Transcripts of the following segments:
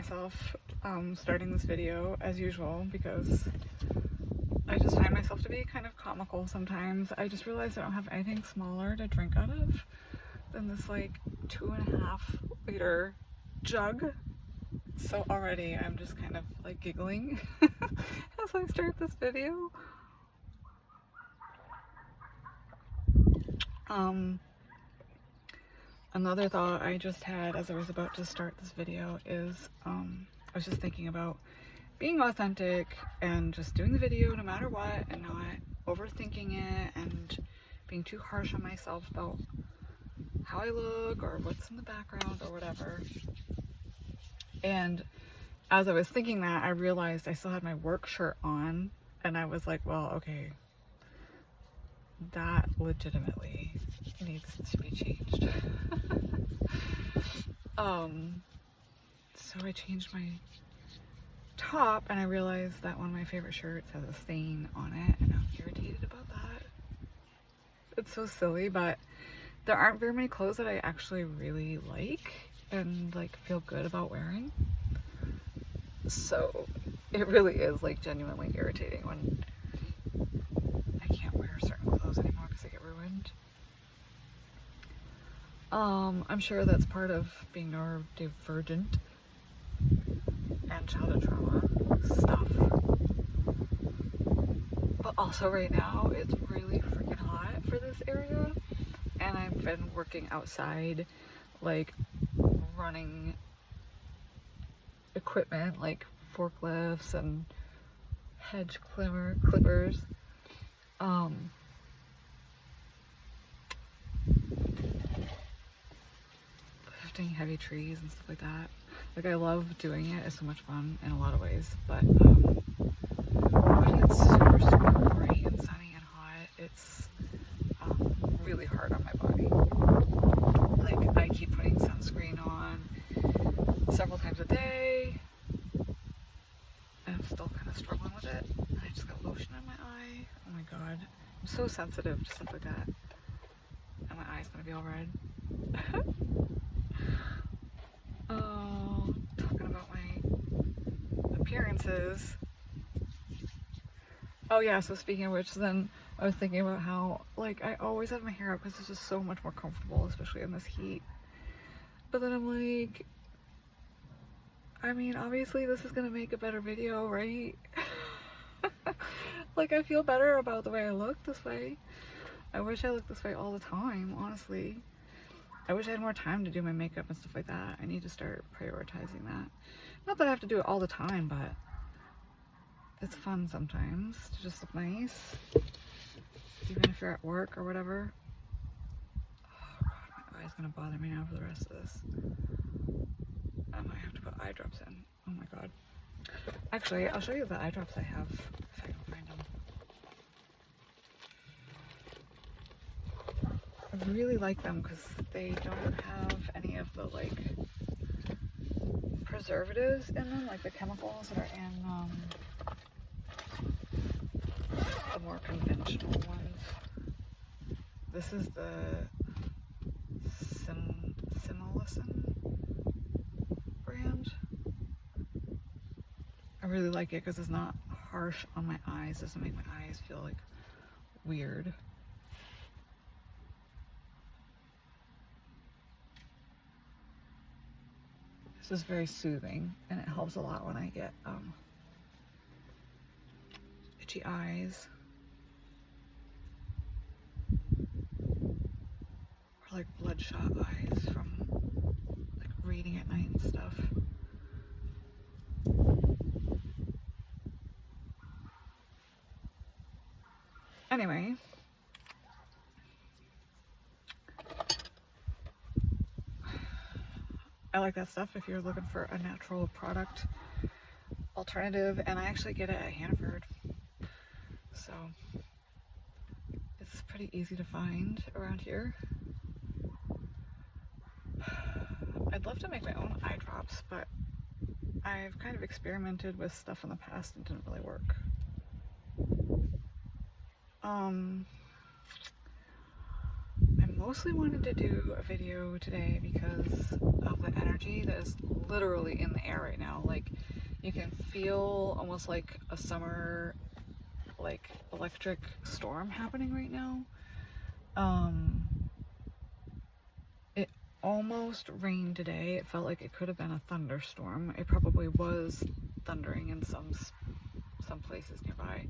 myself starting this video as usual because I just find myself to be kind of comical sometimes. I just realized I don't have anything smaller to drink out of than this like 2.5 liter jug. So already I'm just kind of like giggling as I start this video. Another thought I just had as I was about to start this video is I was just thinking about being authentic and just doing the video no matter what and not overthinking it and being too harsh on myself about how I look or what's in the background or whatever. And as I was thinking that, I realized I still had my work shirt on and I was like, well, okay, that legitimately needs to be changed. So I changed my top and I realized that one of my favorite shirts has a stain on it and I'm irritated about that. It's so silly, but there aren't very many clothes that I actually really like and like feel good about wearing. So it really is like genuinely irritating when I can't wear certain clothes anymore because they get ruined. I'm sure that's part of being neurodivergent and childhood trauma stuff. But also right now it's really freaking hot for this area and I've been working outside, like running equipment like forklifts and hedge clippers. Lifting heavy trees and stuff like that. Like I love doing it. It's so much fun in a lot of ways, but when it's super bright and sunny and hot, it's really hard on my body. Like I keep putting sunscreen on several times a day and I'm still kind of struggling with it. I just got lotion in my eye. Oh my god, I'm so sensitive to stuff like that and my eye's gonna be all red. Talking about my appearances. Oh yeah, so speaking of which, then I was thinking about how like I always have my hair up because it's just so much more comfortable, especially in this heat. But then I'm like, I mean, obviously this is gonna make a better video, right? Like I feel better about the way I look this way. I wish I looked this way all the time, honestly. I wish I had more time to do my makeup and stuff like that. I need to start prioritizing that. Not that I have to do it all the time, but it's fun sometimes to just look nice. Even if you're at work or whatever. Oh god, my eye's gonna bother me now for the rest of this. I might have to put eye drops in. Oh my god. Actually, I'll show you the eye drops I have if I can find them. I really like them because they don't have any of the like preservatives in them, like the chemicals that are in the more conventional ones. This is the Simulicin brand. I really like it because it's not harsh on my eyes. It doesn't make my eyes feel like weird. This is very soothing and it helps a lot when I get itchy eyes or like bloodshot eyes from like reading at night and stuff. Anyway, I like that stuff if you're looking for a natural product alternative, and I actually get it at Hannaford, so it's pretty easy to find around here. I'd love to make my own eye drops, but I've kind of experimented with stuff in the past and it didn't really work. I'm mostly wanted to do a video today because of the energy that is literally in the air right now. Like, you can feel almost like a summer, like, electric storm happening right now. It almost rained today. It felt like it could have been a thunderstorm. It probably was thundering in some places nearby.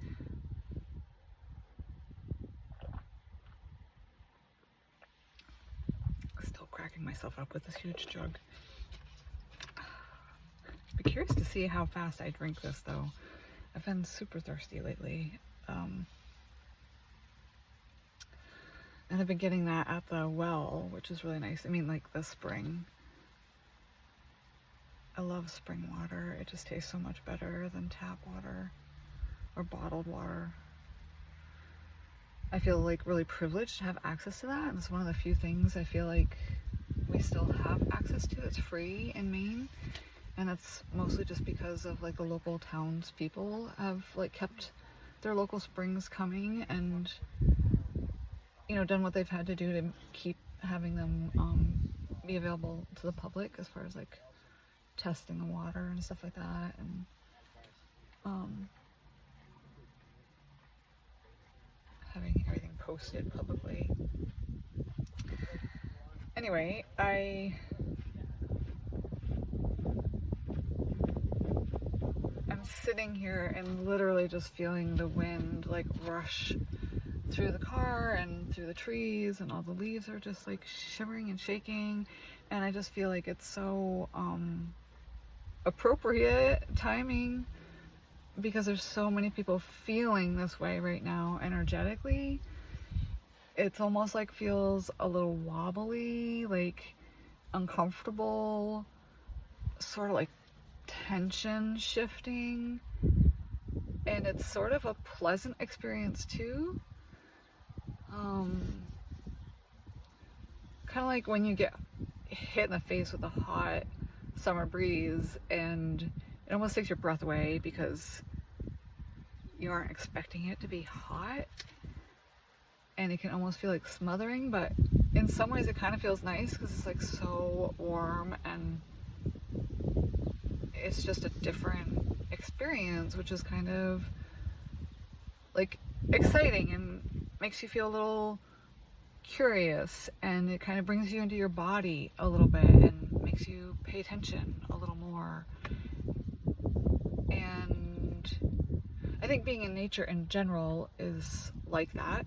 Still cracking myself up with this huge jug. Be curious to see how fast I drink this though. I've been super thirsty lately. And I've been getting that at the well, which is really nice. I mean, like the spring. I love spring water. It just tastes so much better than tap water or bottled water. I feel like really privileged to have access to that. And it's one of the few things I feel like we still have access to. It's free in Maine. And it's mostly just because of like the local townspeople have like kept their local springs coming and, you know, done what they've had to do to keep having them be available to the public as far as like testing the water and stuff like that. And having everything posted publicly. Anyway, I'm sitting here and literally just feeling the wind like rush through the car and through the trees, and all the leaves are just like shivering and shaking, and I just feel like it's so appropriate timing because there's so many people feeling this way right now energetically. It's almost like feels a little wobbly, like uncomfortable, sort of like tension shifting, and it's sort of a pleasant experience too. Kind of like when you get hit in the face with a hot summer breeze and it almost takes your breath away because you aren't expecting it to be hot, and it can almost feel like smothering, but in some ways it kind of feels nice because it's like so warm and it's just a different experience, which is kind of like exciting and makes you feel a little curious, and it kind of brings you into your body a little bit and makes you pay attention a little more. And I think being in nature in general is like that.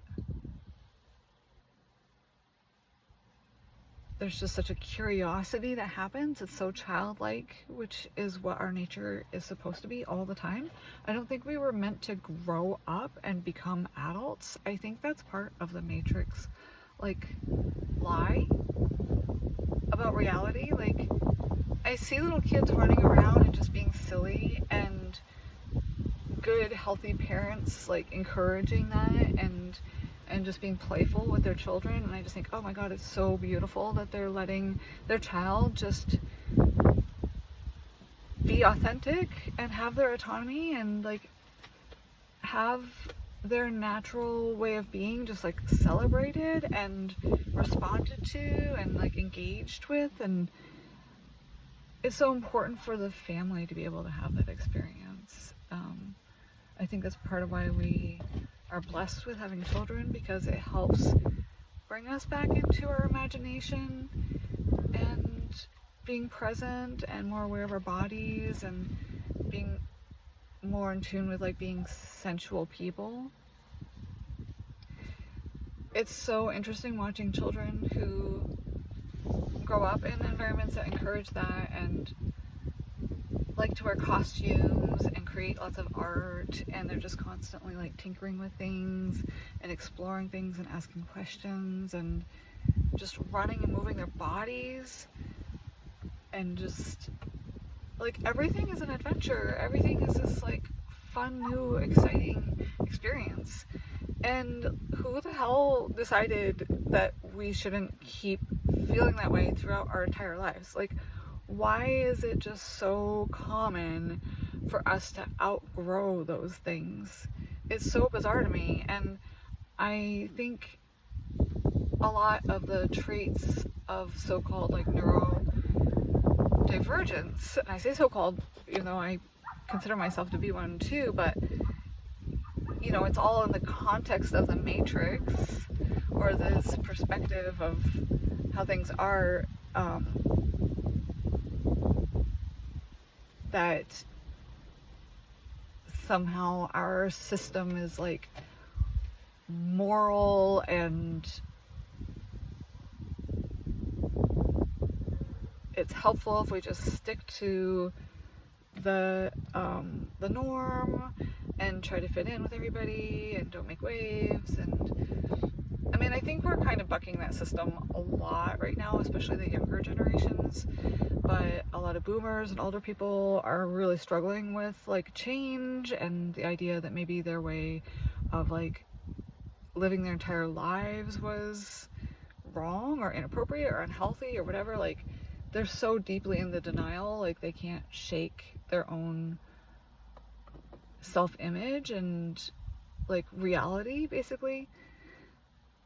There's just such a curiosity that happens. It's so childlike, which is what our nature is supposed to be all the time. I don't think we were meant to grow up and become adults. I think that's part of the Matrix, like, lie about reality. Like, I see little kids running around and just being silly, and good, healthy parents, like, encouraging that and just being playful with their children, and I just think, oh my god, it's so beautiful that they're letting their child just be authentic and have their autonomy and like have their natural way of being just like celebrated and responded to and like engaged with. And it's so important for the family to be able to have that experience. I think that's part of why we are blessed with having children, because it helps bring us back into our imagination and being present and more aware of our bodies and being more in tune with like being sensual people. It's so interesting watching children who grow up in environments that encourage that and like to wear costumes and create lots of art, and they're just constantly like tinkering with things and exploring things and asking questions and just running and moving their bodies, and just like everything is an adventure. Everything is this like fun, new, exciting experience. And who the hell decided that we shouldn't keep feeling that way throughout our entire lives? Like, why is it just so common for us to outgrow those things? It's so bizarre to me. And I think a lot of the traits of so-called like neurodivergence, and I say so-called, I consider myself to be one too, but it's all in the context of the matrix, or this perspective of how things are, that somehow our system is like moral and it's helpful if we just stick to the norm and try to fit in with everybody and don't make waves. And I mean, I think we're kind of bucking that system a lot right now, especially the younger generations, but a lot of boomers and older people are really struggling with like change and the idea that maybe their way of like living their entire lives was wrong or inappropriate or unhealthy or whatever. Like, they're so deeply in the denial, like they can't shake their own self-image and like reality, basically.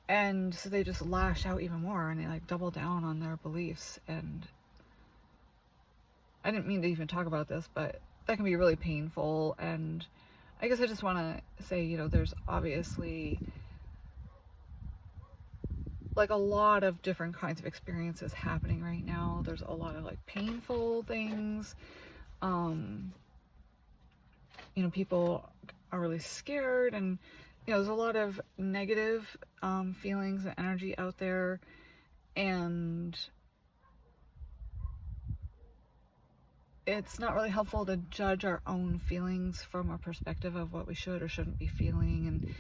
And so they just lash out even more and they like double down on their beliefs. And I didn't mean to even talk about this, but that can be really painful. And I guess I just want to say, there's obviously like a lot of different kinds of experiences happening right now. There's a lot of like painful things. People are really scared, and there's a lot of negative feelings and energy out there, and it's not really helpful to judge our own feelings from a perspective of what we should or shouldn't be feeling, and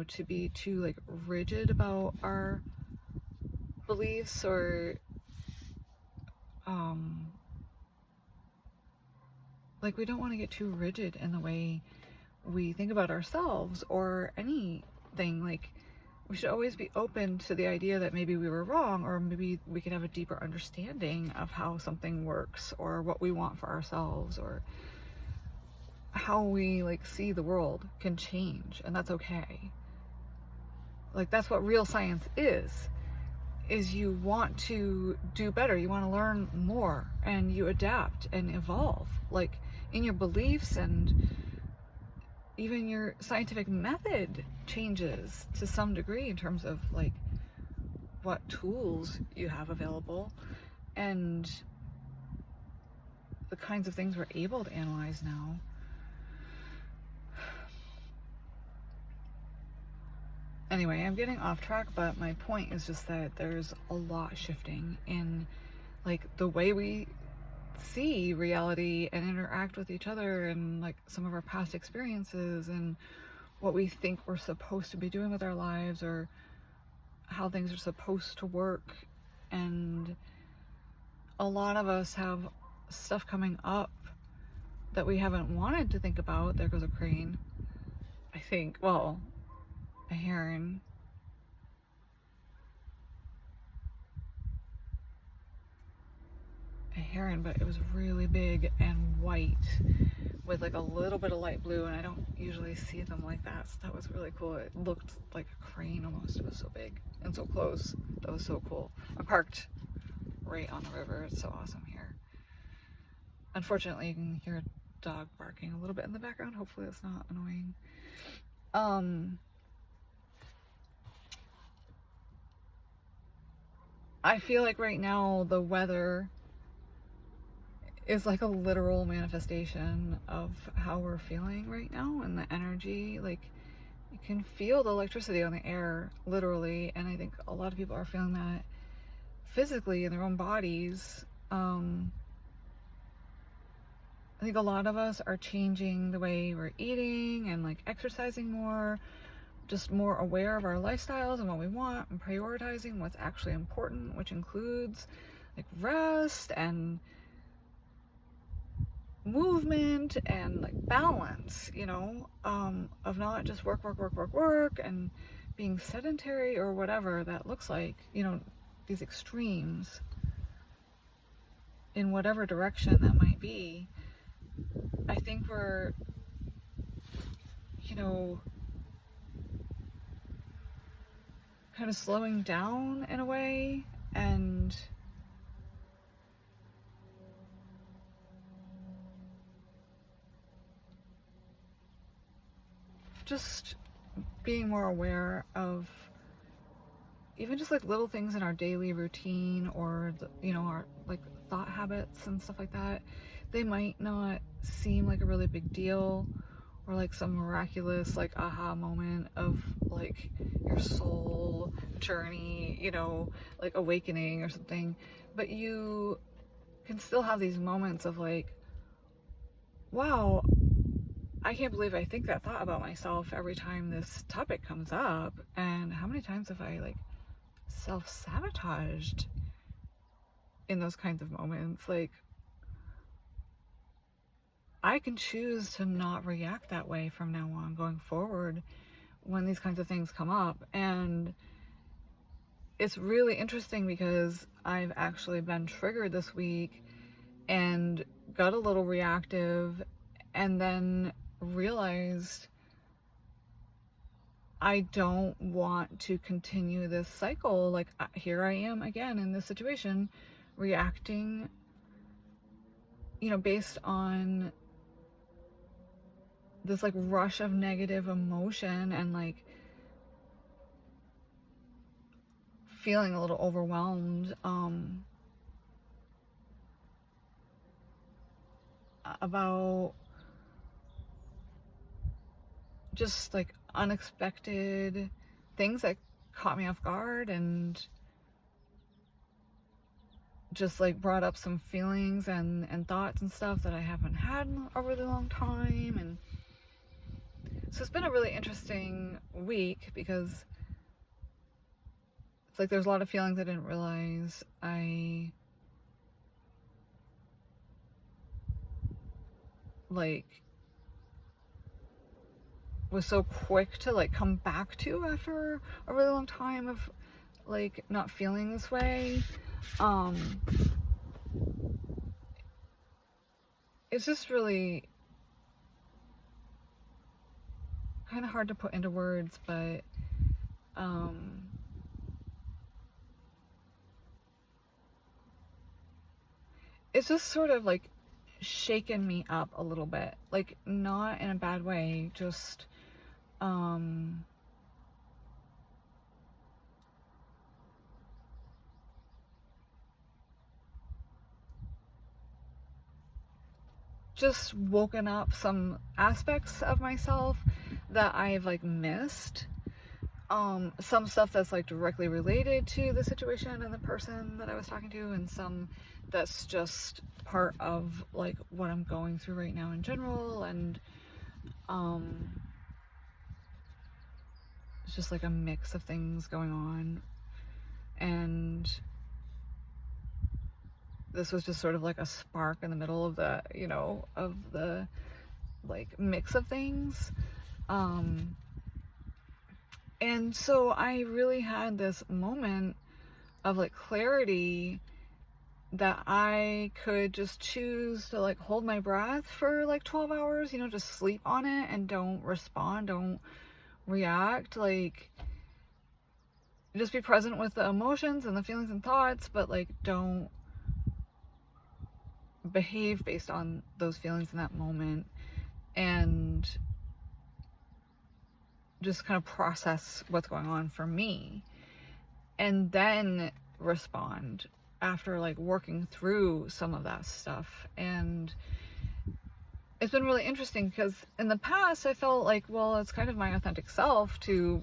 to be too like rigid about our beliefs, or like we don't want to get too rigid in the way we think about ourselves or anything. Like, we should always be open to the idea that maybe we were wrong, or maybe we can have a deeper understanding of how something works, or what we want for ourselves, or how we like see the world can change, and that's okay. Like, that's what real science is you want to do better, you want to learn more, and you adapt and evolve, like in your beliefs, and even your scientific method changes to some degree in terms of like what tools you have available and the kinds of things we're able to analyze now. Anyway, I'm getting off track, but my point is just that there's a lot shifting in like the way we see reality and interact with each other, and like some of our past experiences, and what we think we're supposed to be doing with our lives, or how things are supposed to work. And a lot of us have stuff coming up that we haven't wanted to think about. There goes a crane, I think. Well, a heron. But it was really big and white with like a little bit of light blue, and I don't usually see them like that, so that was really cool. It looked like a crane almost. It was so big and so close. That was so cool. I'm parked right on the river. It's so awesome here. Unfortunately, you can hear a dog barking a little bit in the background. Hopefully it's not annoying. I feel like right now the weather is like a literal manifestation of how we're feeling right now, and the energy. Like, you can feel the electricity on the air, literally, and I think a lot of people are feeling that physically in their own bodies. I think a lot of us are changing the way we're eating and like exercising more, just more aware of our lifestyles and what we want, and prioritizing what's actually important, which includes like rest and movement and like balance, of not just work and being sedentary or whatever that looks like, these extremes in whatever direction that might be. I think we're, kind of slowing down in a way, and just being more aware of even just like little things in our daily routine, or our like thought habits and stuff like that. They might not seem like a really big deal, or like some miraculous like aha moment of like your soul journey, like awakening or something, but you can still have these moments of like, wow, I can't believe I think that thought about myself every time this topic comes up, and how many times have I like self-sabotaged in those kinds of moments. Like, I can choose to not react that way from now on going forward when these kinds of things come up. And it's really interesting because I've actually been triggered this week and got a little reactive, and then realized I don't want to continue this cycle. Like, here I am again in this situation, reacting, based on this like rush of negative emotion, and like feeling a little overwhelmed about just like unexpected things that caught me off guard, and just like brought up some feelings and thoughts and stuff that I haven't had in a really long time. And so it's been a really interesting week, because it's like there's a lot of feelings I didn't realize I like was so quick to like come back to after a really long time of like not feeling this way. It's just really kind of hard to put into words, but it's just sort of like shaken me up a little bit, like not in a bad way, just just woken up some aspects of myself that I've like missed. Some stuff that's like directly related to the situation and the person that I was talking to, and some that's just part of like what I'm going through right now in general. And it's just like a mix of things going on, and this was just sort of like a spark in the middle of the of the like mix of things. And so I really had this moment of like clarity, that I could just choose to like hold my breath for like 12 hours, just sleep on it and don't respond, don't react, like just be present with the emotions and the feelings and thoughts, but like don't behave based on those feelings in that moment, and just kind of process what's going on for me, and then respond after like working through some of that stuff. And it's been really interesting, because in the past I felt like, well, it's kind of my authentic self to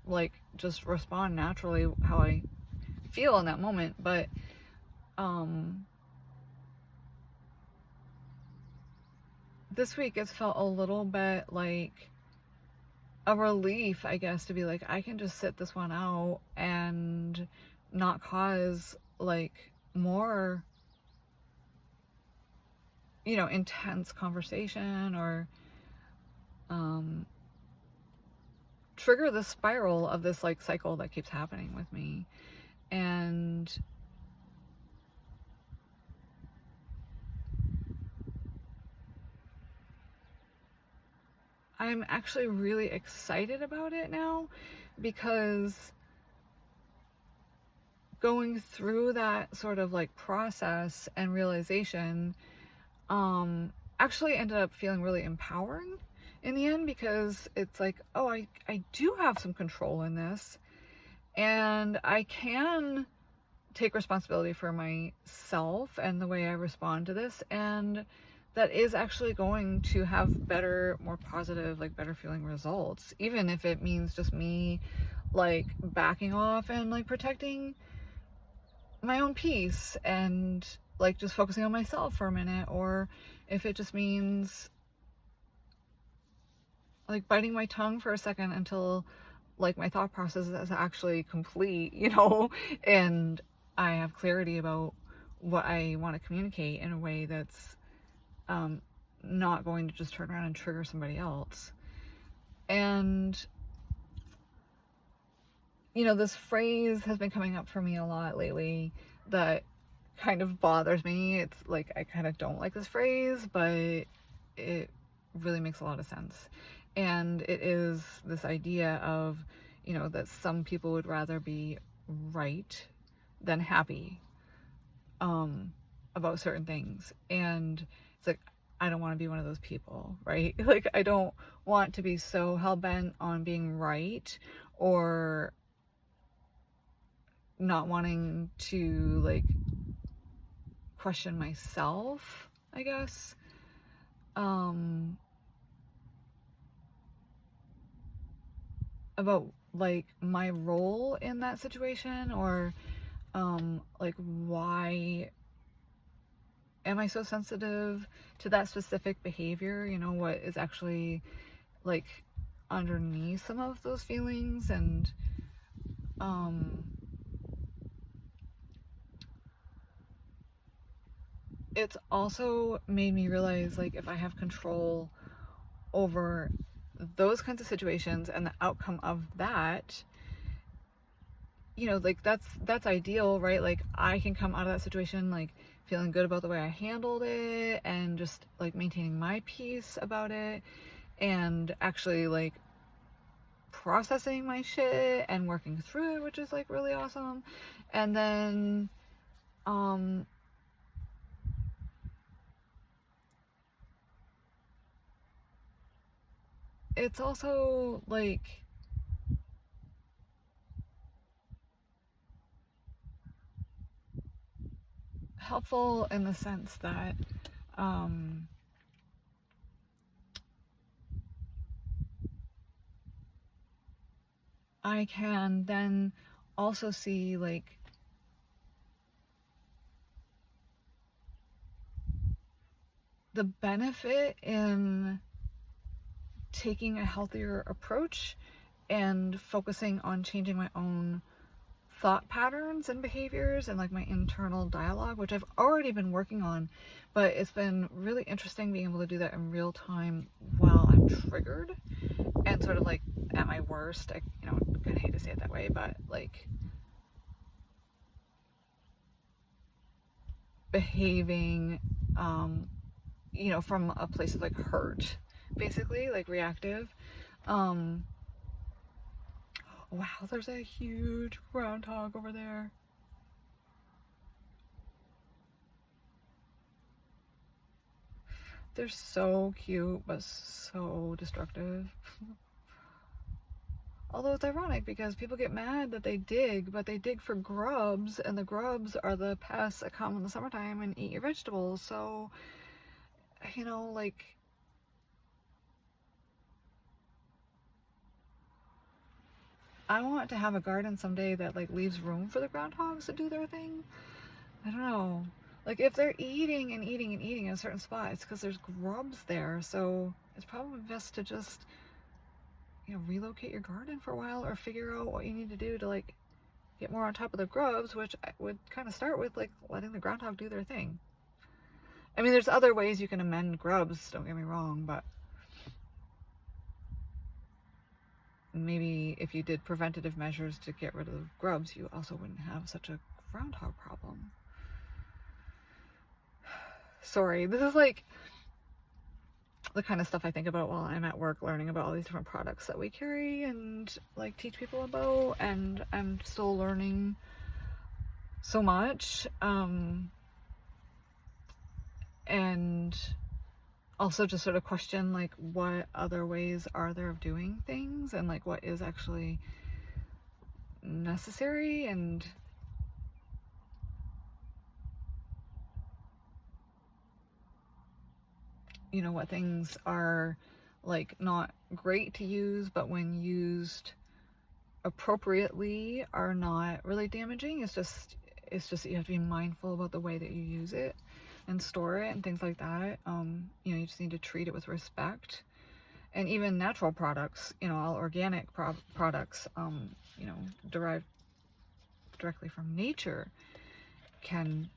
like just respond naturally how I feel in that moment. But this week it's felt a little bit like a relief, I guess, to be like, I can just sit this one out and not cause like more intense conversation, or trigger the spiral of this like cycle that keeps happening with me. And I'm actually really excited about it now, because going through that sort of like process and realization actually ended up feeling really empowering in the end, because it's like, oh, I do have some control in this, and I can take responsibility for myself and the way I respond to this, and that is actually going to have better, more positive, like better feeling results, even if it means just me like backing off and like protecting my own peace and like just focusing on myself for a minute, or if it just means like biting my tongue for a second until like my thought process is actually complete, you know, and I have clarity about what I want to communicate in a way that's not going to just turn around and trigger somebody else. And you know, this phrase has been coming up for me a lot lately that kind of bothers me. It's like, I kind of don't like this phrase, but it really makes a lot of sense. And it is this idea of, you know, that some people would rather be right than happy about certain things. And it's like, I don't want to be one of those people, right? Like, I don't want to be so hell-bent on being right, or not wanting to like question myself, I guess. About like my role in that situation, or like, why am I so sensitive to that specific behavior? You know, what is actually like underneath some of those feelings. And it's also made me realize, like, if I have control over those kinds of situations and the outcome of that, you know, like that's ideal, right? Like, I can come out of that situation like feeling good about the way I handled it, and just like maintaining my peace about it, and actually like processing my shit and working through it, which is like really awesome. And then it's also like helpful in the sense that I can then also see like the benefit in taking a healthier approach and focusing on changing my own thought patterns and behaviors and like my internal dialogue, which I've already been working on, but it's been really interesting being able to do that in real time while I'm triggered and sort of like at my worst. I, you know, kind of hate to say it that way, but like behaving, you know, from a place of like hurt, basically, like reactive. Wow, there's a huge groundhog over there. They're so cute, but so destructive. Although it's ironic because people get mad that they dig, but they dig for grubs, and the grubs are the pests that come in the summertime and eat your vegetables. So, you know, like, I want to have a garden someday that like leaves room for the groundhogs to do their thing. I don't know. Like, if they're eating and eating and eating in a certain spot, it's because there's grubs there. So it's probably best to just, you know, relocate your garden for a while, or figure out what you need to do to like get more on top of the grubs, which I would kind of start with like letting the groundhog do their thing. I mean, there's other ways you can amend grubs, don't get me wrong, but maybe if you did preventative measures to get rid of the grubs, you also wouldn't have such a groundhog problem. Sorry, this is like the kind of stuff I think about while I'm at work, learning about all these different products that we carry and like teach people about, and I'm still learning so much, and also just sort of question like what other ways are there of doing things, and like what is actually necessary, and you know, what things are like not great to use, but when used appropriately are not really damaging. It's just that you have to be mindful about the way that you use it and store it and things like that. You know, you just need to treat it with respect. And even natural products, you know, all organic products, you know, derived directly from nature, can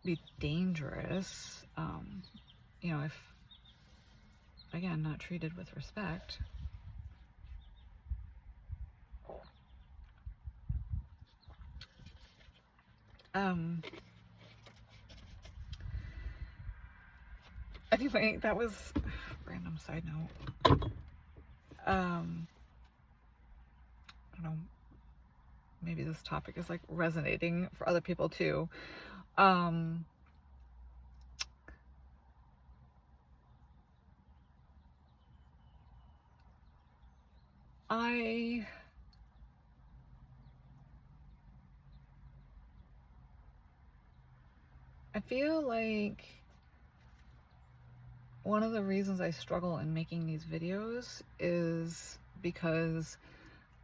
be dangerous, you know, if, again, not treated with respect. Anyway, that was random side note. I don't know, maybe this topic is like resonating for other people too. I feel like one of the reasons I struggle in making these videos is because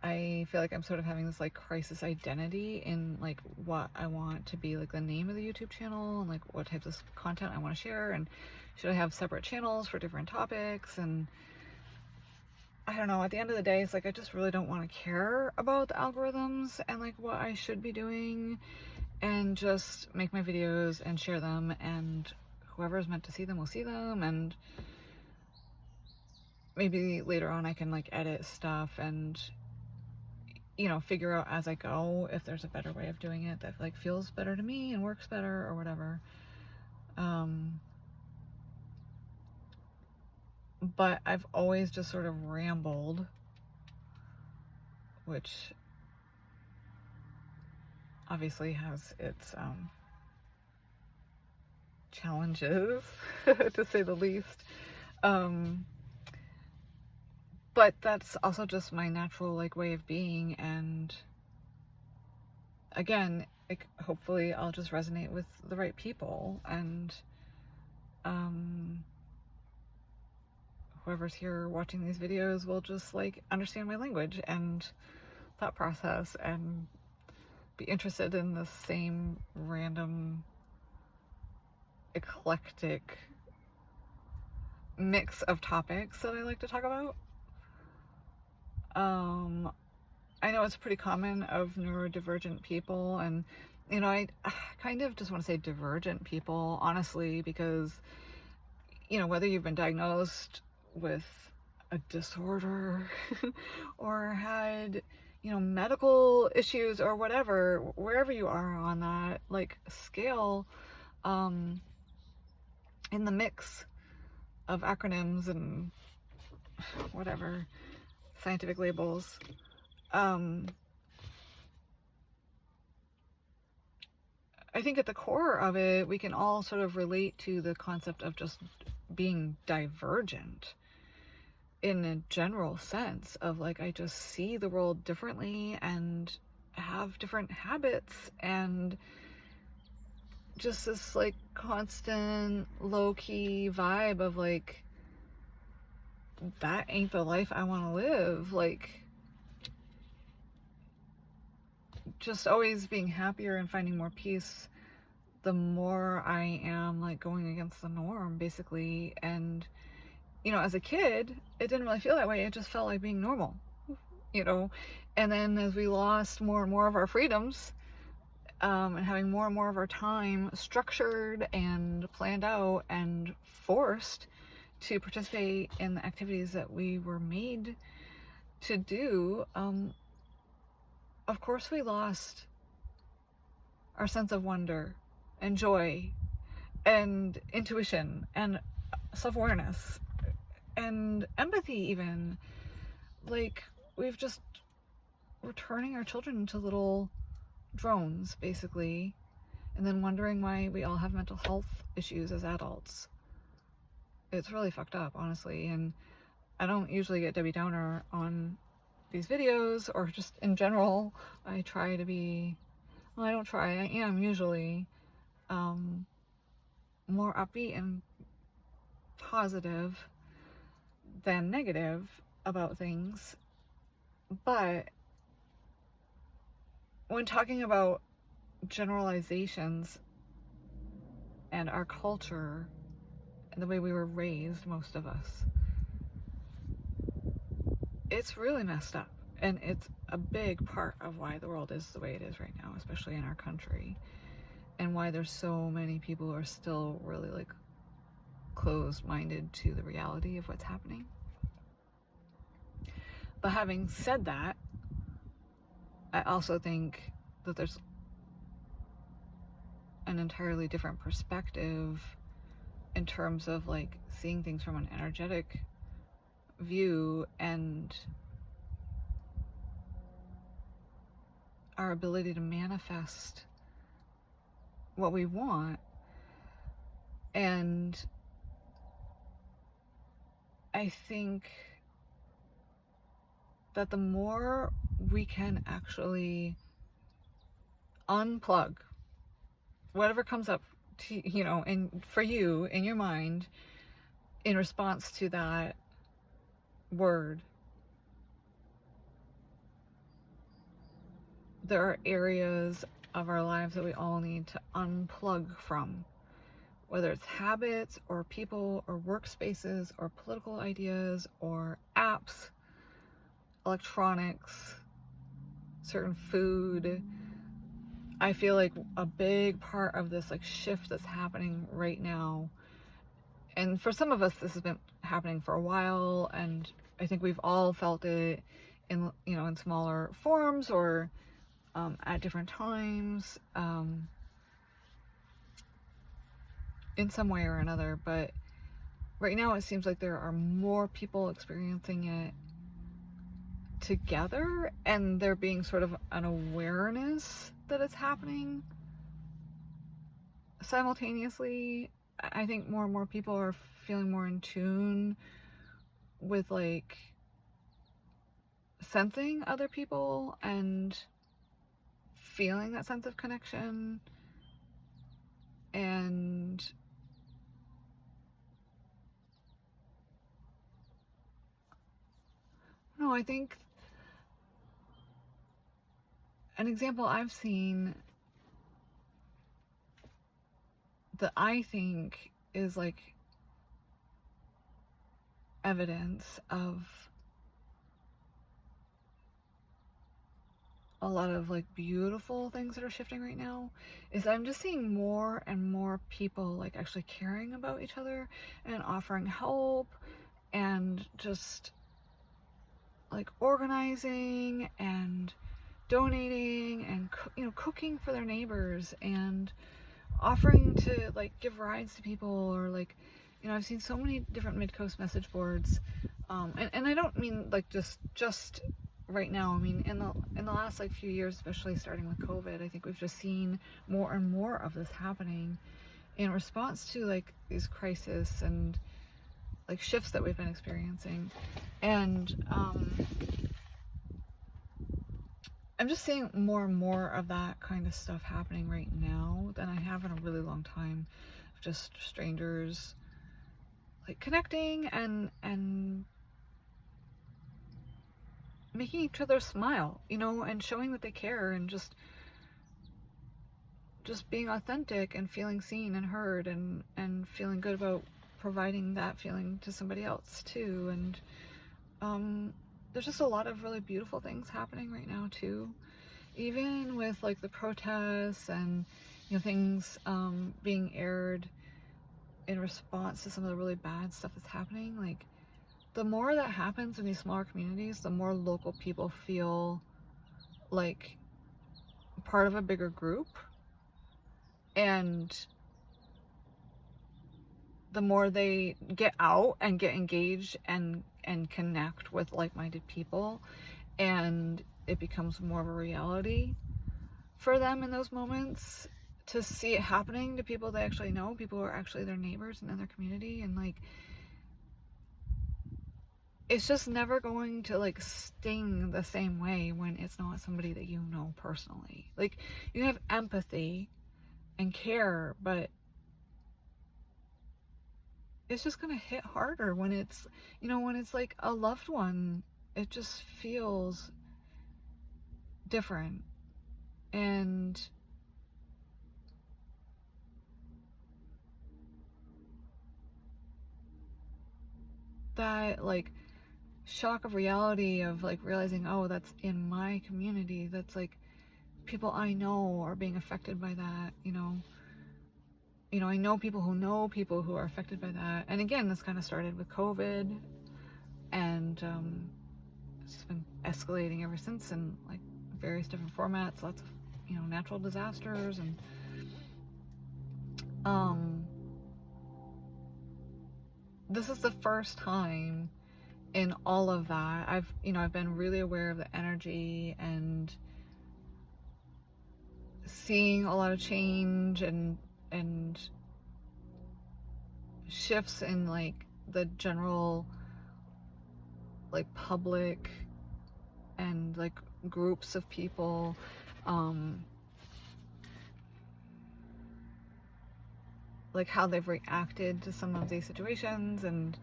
I feel like I'm sort of having this like crisis identity in like what I want to be like the name of the YouTube channel, and like what types of content I want to share, and should I have separate channels for different topics. And I don't know, at the end of the day, it's like I just really don't want to care about the algorithms and like what I should be doing, and just make my videos and share them, and whoever's meant to see them will see them, and maybe later on I can like edit stuff and, you know, figure out as I go if there's a better way of doing it that like feels better to me and works better or whatever. But I've always just sort of rambled, which obviously has its challenges, to say the least. But that's also just my natural like way of being, and again, like hopefully I'll just resonate with the right people, and whoever's here watching these videos will just like understand my language and thought process and be interested in the same random eclectic mix of topics that I like to talk about. I know it's pretty common of neurodivergent people, and you know, I kind of just want to say divergent people, honestly, because you know, whether you've been diagnosed with a disorder or had, you know, medical issues or whatever, wherever you are on that like scale, in the mix of acronyms and whatever scientific labels, I think at the core of it, we can all sort of relate to the concept of just being divergent in a general sense of like, I just see the world differently and have different habits, and just this like constant low-key vibe of like, that ain't the life I want to live. Like, just always being happier and finding more peace the more I am like going against the norm, basically. And you know, as a kid, it didn't really feel that way. It just felt like being normal, you know. And then as we lost more and more of our freedoms, and having more and more of our time structured and planned out and forced to participate in the activities that we were made to do, of course we lost our sense of wonder and joy and intuition and self-awareness and empathy even. Like, we're turning our children into little drones, basically, and then wondering why we all have mental health issues as adults. It's really fucked up, honestly. And I don't usually get Debbie Downer on these videos, or just in general. I try to be, well, I don't try, I am usually more upbeat and positive than negative about things. But when talking about generalizations and our culture and the way we were raised, most of us, it's really messed up. And it's a big part of why the world is the way it is right now, especially in our country, and why there's so many people who are still really like closed-minded to the reality of what's happening. But having said that, I also think that there's an entirely different perspective in terms of like seeing things from an energetic view, and our ability to manifest what we want. And I think that the more we can actually unplug whatever comes up to, you know, and for you in your mind in response to that word, there are areas of our lives that we all need to unplug from, whether it's habits or people or workspaces or political ideas or apps, electronics, certain food. I feel like a big part of this like shift that's happening right now, and for some of us this has been happening for a while, and I think we've all felt it in, you know, in smaller forms or at different times, in some way or another. But right now it seems like there are more people experiencing it together, and there being sort of an awareness that it's happening simultaneously. I think more and more people are feeling more in tune with like sensing other people and feeling that sense of connection. And no, I think an example I've seen that I think is like evidence of a lot of like beautiful things that are shifting right now is I'm just seeing more and more people like actually caring about each other and offering help and just like organizing and donating and you know, cooking for their neighbors and offering to like give rides to people, or like, you know, I've seen so many different Midcoast message boards, and I don't mean like just right now. I mean in the last like few years, especially starting with COVID, I think we've just seen more and more of this happening in response to like these crises and like shifts that we've been experiencing. And I'm just seeing more and more of that kind of stuff happening right now than I have in a really long time. Just strangers like connecting and making each other smile, you know, and showing that they care, and just being authentic and feeling seen and heard, and feeling good about providing that feeling to somebody else too. And there's just a lot of really beautiful things happening right now too, even with like the protests and, you know, things being aired in response to some of the really bad stuff that's happening. Like, the more that happens in these smaller communities, the more local people feel like part of a bigger group, and the more they get out and get engaged and connect with like-minded people, and it becomes more of a reality, for them in those moments, to see it happening to people they actually know, people who are actually their neighbors and in their community. And like, it's just never going to like sting the same way when it's not somebody that you know personally. Like, you have empathy and care, but it's just gonna hit harder when it's, you know, when it's like a loved one. It just feels different. And that like shock of reality of like realizing, oh, that's in my community, that's like people I know are being affected by that, you know, I know people who are affected by that. And again, this kind of started with COVID, and it's been escalating ever since in like various different formats, lots of, you know, natural disasters. And this is the first time in all of that I've been really aware of the energy and seeing a lot of change and shifts in like the general like public and like groups of people, like how they've reacted to some of these situations. And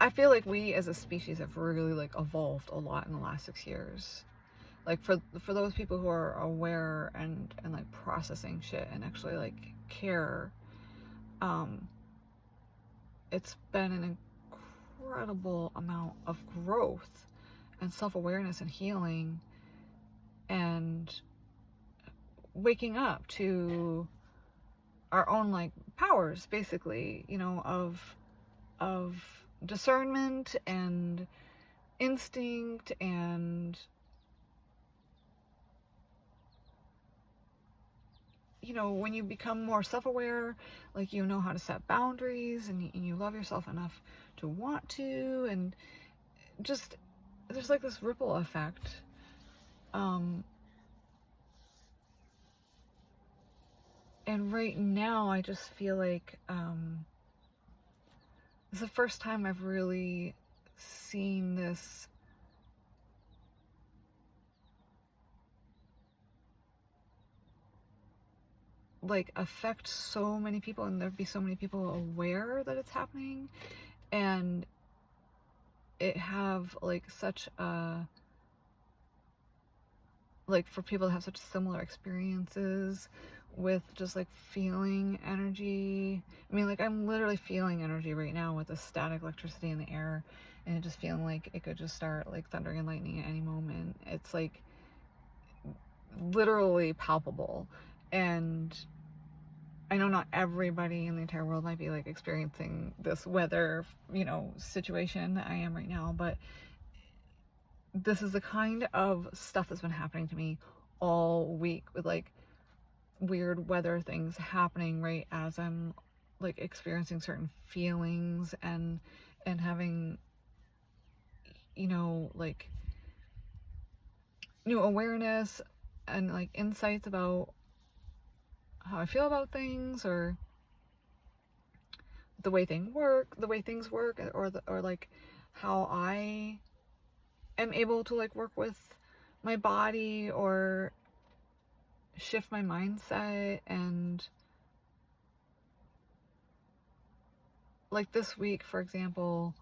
I feel like we as a species have really like evolved a lot in the last 6 years. Like for those people who are aware and like processing shit and actually like care, it's been an incredible amount of growth and self-awareness and healing and waking up to our own like powers, basically, you know, of discernment and instinct. And you know, when you become more self-aware, like, you know how to set boundaries, and you love yourself enough to want to, and just there's like this ripple effect. And right now I just feel like it's the first time I've really seen this like affect so many people, and there'd be so many people aware that it's happening, and it have like such a, like, for people to have such similar experiences with just like feeling energy. I mean, like, I'm literally feeling energy right now with the static electricity in the air, and it just feeling like it could just start like thundering and lightning at any moment. It's like literally palpable. And I know not everybody in the entire world might be like experiencing this weather, you know, situation that I am right now, but this is the kind of stuff that's been happening to me all week, with like weird weather things happening right as I'm like experiencing certain feelings and having, you know, like new awareness and like insights about how I feel about things, or the way things work, or like how I am able to like work with my body or shift my mindset. And like this week, for example,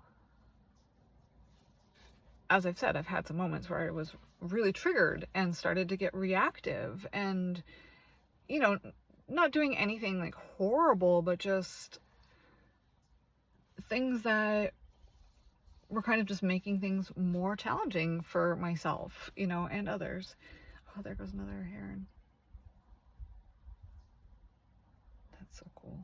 as I've said, I've had some moments where I was really triggered and started to get reactive, and, you know, not doing anything like horrible, but just things that were kind of just making things more challenging for myself, you know, and others. Oh, there goes another heron. That's so cool.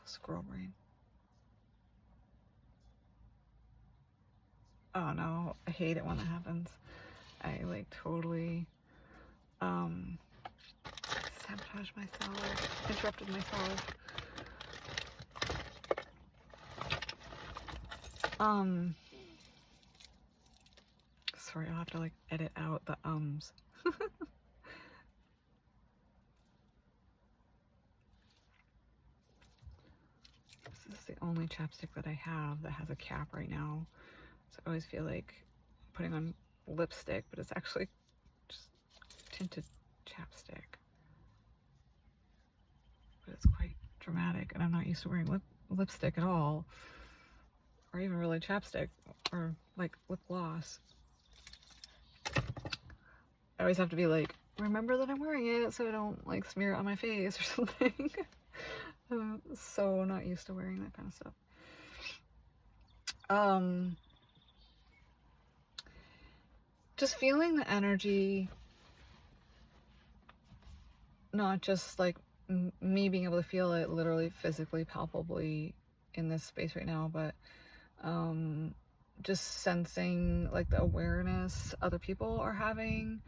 Squirrel brain. Oh no, I hate it when that happens. I like totally sabotaged myself, interrupted myself. Sorry, I'll have to like edit out the ums. This is the only chapstick that I have that has a cap right now. So I always feel like putting on lipstick, but it's actually just tinted chapstick. But it's quite dramatic, and I'm not used to wearing lipstick at all, or even really chapstick, or like lip gloss. I always have to be like, remember that I'm wearing it so I don't like smear it on my face or something. I'm so not used to wearing that kind of stuff. Just feeling the energy, not just like me being able to feel it literally, physically, palpably in this space right now, but just sensing like the awareness other people are having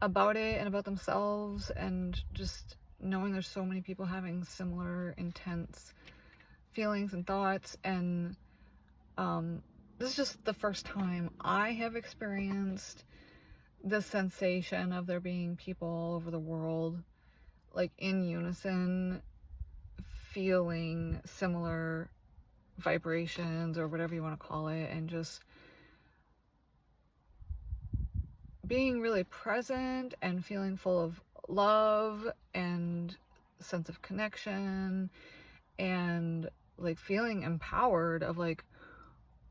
about it and about themselves, and just knowing there's so many people having similar intense feelings and thoughts. And this is just the first time I have experienced this sensation of there being people all over the world like in unison feeling similar vibrations, or whatever you want to call it, and just being really present and feeling full of love and sense of connection, and like feeling empowered of like,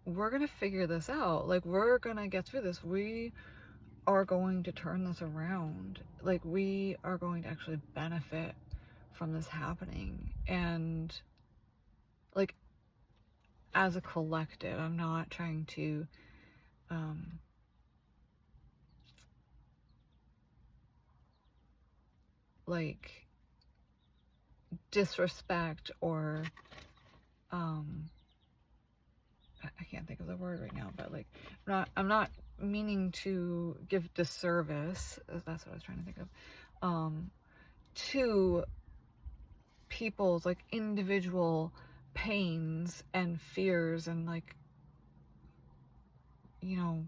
we're gonna figure this out, like we're gonna get through this, we are going to turn this around, like we are going to actually benefit from this happening. And like as a collective, I'm not trying to like disrespect or I can't think of the word right now, but like I'm not meaning to give disservice, that's what I was trying to think of, to people's like individual pains and fears and like, you know,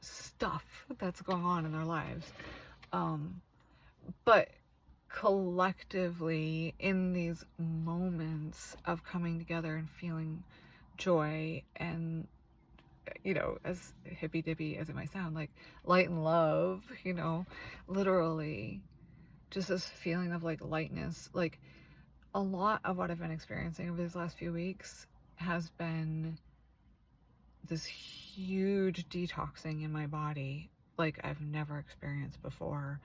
stuff that's going on in their lives, but collectively in these moments of coming together and feeling joy and, you know, as hippy dippy as it might sound, like light and love, you know, literally just this feeling of like lightness. Like a lot of what I've been experiencing over these last few weeks has been this huge detoxing in my body like I've never experienced before,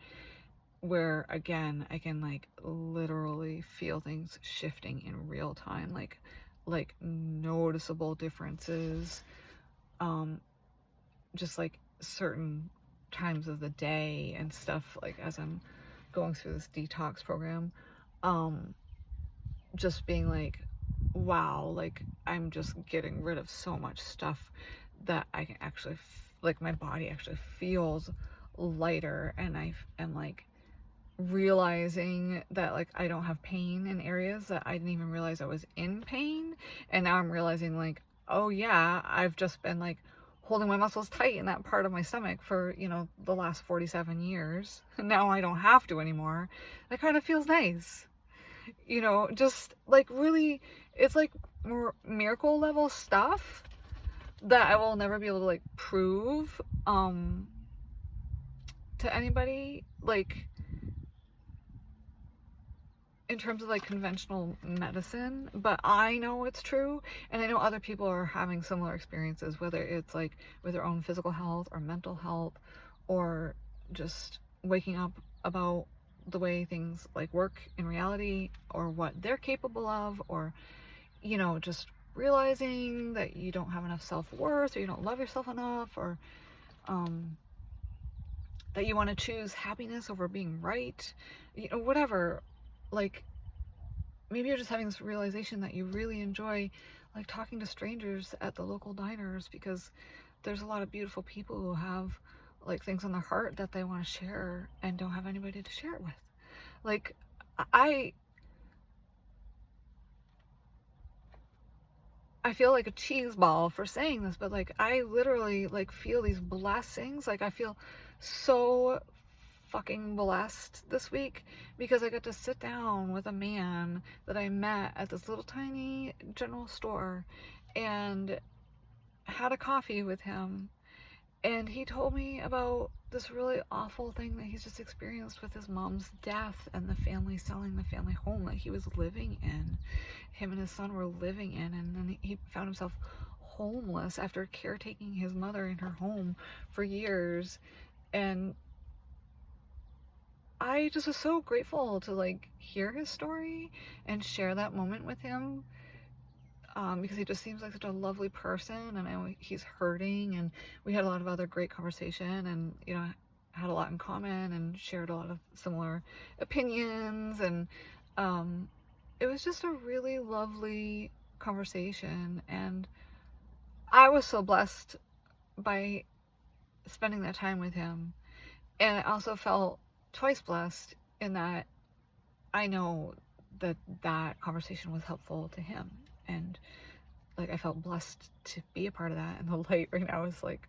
where again I can like literally feel things shifting in real time, like noticeable differences, just like certain times of the day and stuff, like as I'm going through this detox program, just being like, wow, like I'm just getting rid of so much stuff that I can actually like my body actually feels lighter, and I am like realizing that like I don't have pain in areas that I didn't even realize I was in pain. And now I'm realizing like, oh yeah, I've just been like holding my muscles tight in that part of my stomach for, you know, the last 47 years. And now I don't have to anymore. That kind of feels nice. You know, just like really, it's like more miracle level stuff that I will never be able to like prove to anybody, like in terms of like conventional medicine, but I know it's true, and I know other people are having similar experiences, whether it's like with their own physical health or mental health, or just waking up about the way things like work in reality, or what they're capable of, or, you know, just realizing that you don't have enough self-worth, or you don't love yourself enough, or that you want to choose happiness over being right, you know, whatever. Like maybe you're just having this realization that you really enjoy like talking to strangers at the local diners, because there's a lot of beautiful people who have like things on their heart that they want to share and don't have anybody to share it with. Like I I feel like a cheese ball for saying this, but like I literally like feel these blessings. Like I feel so fucking blessed this week because I got to sit down with a man that I met at this little tiny general store and had a coffee with him, and he told me about this really awful thing that he's just experienced with his mom's death and the family selling the family home that he was living in. Him and his son were living in, and then he found himself homeless after caretaking his mother in her home for years. And I just was so grateful to like hear his story and share that moment with him, because he just seems like such a lovely person, and I know he's hurting, and we had a lot of other great conversation, and you know, had a lot in common and shared a lot of similar opinions, and it was just a really lovely conversation, and I was so blessed by spending that time with him. And I also felt twice blessed in that I know that that conversation was helpful to him, and like I felt blessed to be a part of that. And the light right now is like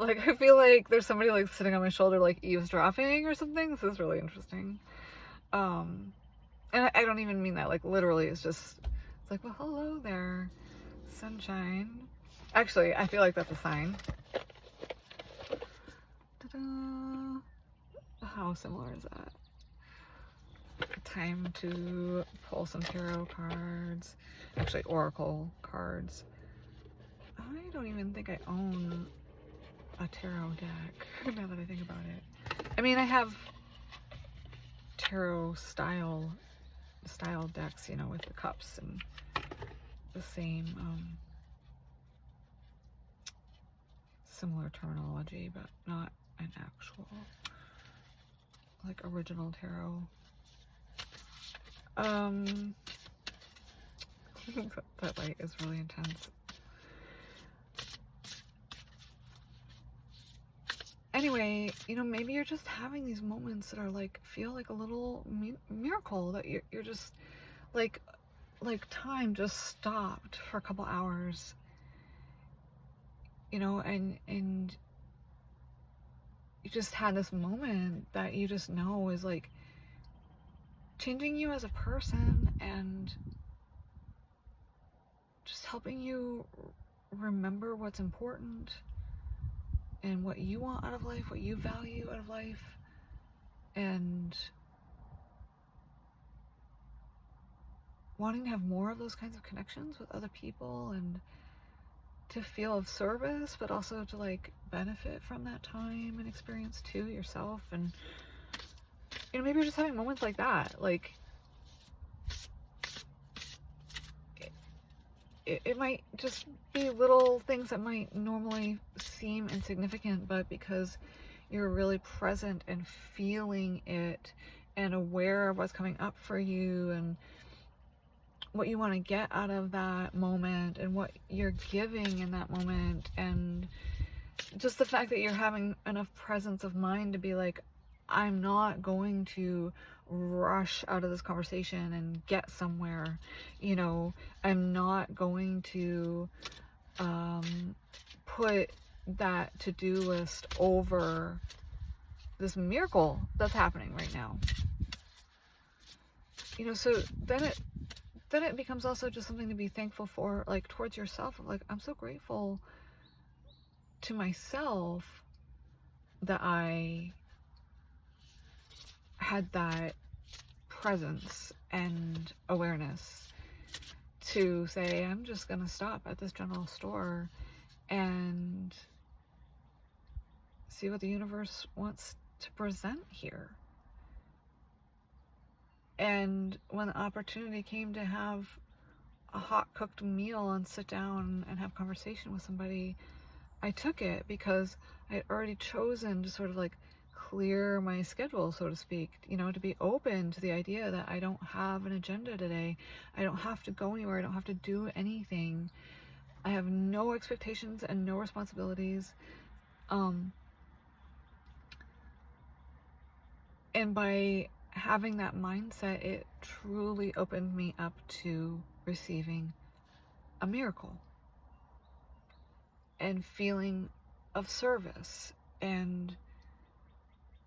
I feel like there's somebody like sitting on my shoulder like eavesdropping or something. This is really interesting. And I don't even mean that like literally. It's just, it's like, well, hello there, sunshine. Actually, I feel like that's a sign. Ta-da! How similar is that? Time to pull some tarot cards. Actually, oracle cards. I don't even think I own a tarot deck, now that I think about it. I mean, I have tarot style decks, you know, with the cups and the same similar terminology, but not an actual like original tarot. That light is really intense. Anyway, you know, maybe you're just having these moments that are like, feel like a little miracle, that you're just like time just stopped for a couple hours, you know, and you just had this moment that you just know is like changing you as a person and just helping you remember what's important and what you want out of life, what you value out of life, and wanting to have more of those kinds of connections with other people and to feel of service, but also to like benefit from that time and experience too yourself. And you know, maybe you're just having moments like that, like it might just be little things that might normally seem insignificant, but because you're really present and feeling it and aware of what's coming up for you and what you want to get out of that moment and what you're giving in that moment, and just the fact that you're having enough presence of mind to be like, I'm not going to rush out of this conversation and get somewhere, you know, I'm not going to put that to-do list over this miracle that's happening right now, you know. So then it becomes also just something to be thankful for, like towards yourself, like I'm so grateful to myself that I had that presence and awareness to say, I'm just gonna stop at this general store and see what the universe wants to present here. And when the opportunity came to have a hot cooked meal and sit down and have conversation with somebody, I took it because I had already chosen to sort of like clear my schedule, so to speak, you know, to be open to the idea that I don't have an agenda today. I don't have to go anywhere. I don't have to do anything. I have no expectations and no responsibilities. And by having that mindset, it truly opened me up to receiving a miracle and feeling of service. And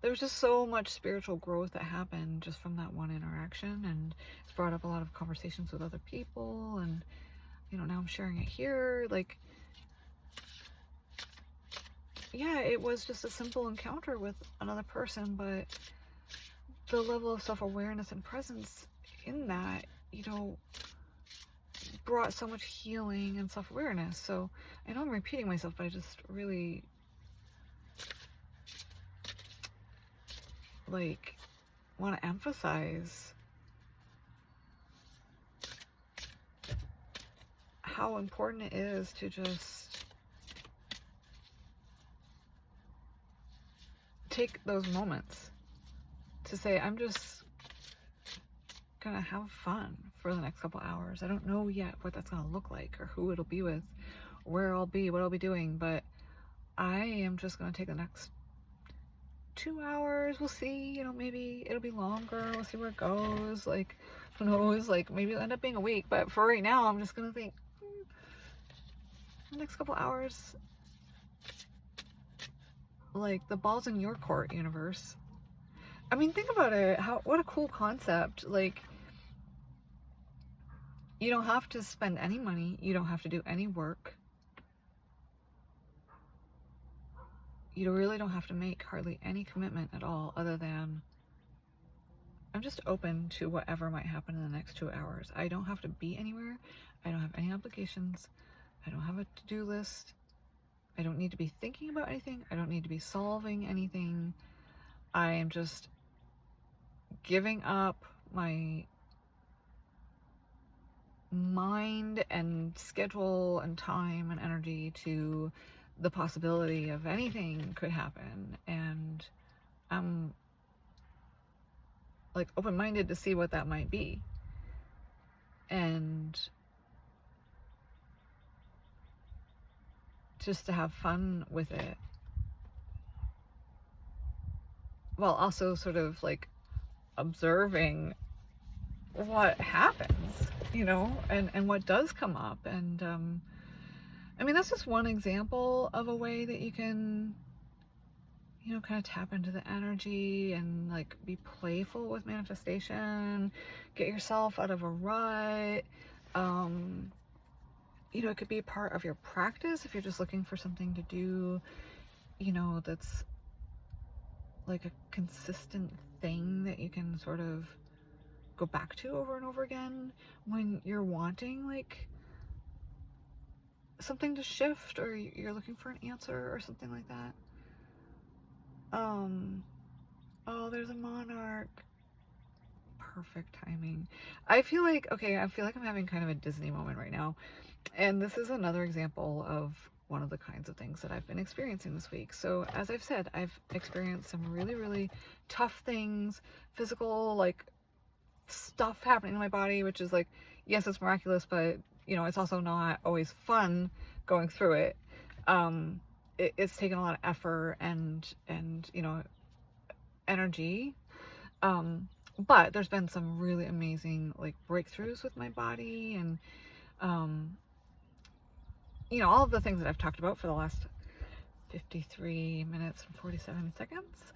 there was just so much spiritual growth that happened just from that one interaction, and it's brought up a lot of conversations with other people, and now I'm sharing it here. Like, yeah, it was just a simple encounter with another person, but the level of self-awareness and presence in that, brought so much healing and self-awareness. So I know I'm repeating myself, but I just really want to emphasize how important it is to just take those moments to say, I'm just gonna have fun for the next couple hours. I don't know yet what that's gonna look like, or who it'll be with, where I'll be, what I'll be doing, but I am just gonna take the next 2 hours. We'll see, maybe it'll be longer. We'll see where it goes. Like, who knows? Like, maybe it'll end up being a week, but for right now, I'm just gonna think, the next couple hours, like, the ball's in your court, universe. I mean, think about it. What a cool concept. Like, you don't have to spend any money. You don't have to do any work. You really don't have to make hardly any commitment at all, other than I'm just open to whatever might happen in the next 2 hours. I don't have to be anywhere. I don't have any obligations. I don't have a to-do list. I don't need to be thinking about anything. I don't need to be solving anything. I am just giving up my mind and schedule and time and energy to the possibility of anything could happen, and I'm like open-minded to see what that might be, and just to have fun with it, while also sort of like observing what happens, and what does come up. And I mean, that's just one example of a way that you can, kind of tap into the energy and like be playful with manifestation, get yourself out of a rut. It could be part of your practice if you're just looking for something to do, that's like a consistent thing that you can sort of go back to over and over again when you're wanting like something to shift, or you're looking for an answer or something like that. Oh, there's a monarch. Perfect timing. I feel like I'm having kind of a Disney moment right now. And this is another example of one of the kinds of things that I've been experiencing this week. So as I've said, I've experienced some really, really tough things, physical, like, stuff happening in my body, which is like, yes, it's miraculous, but it's also not always fun going through it. It's taken a lot of effort and energy. But there's been some really amazing like breakthroughs with my body, and all of the things that I've talked about for the last 53 minutes and 47 seconds.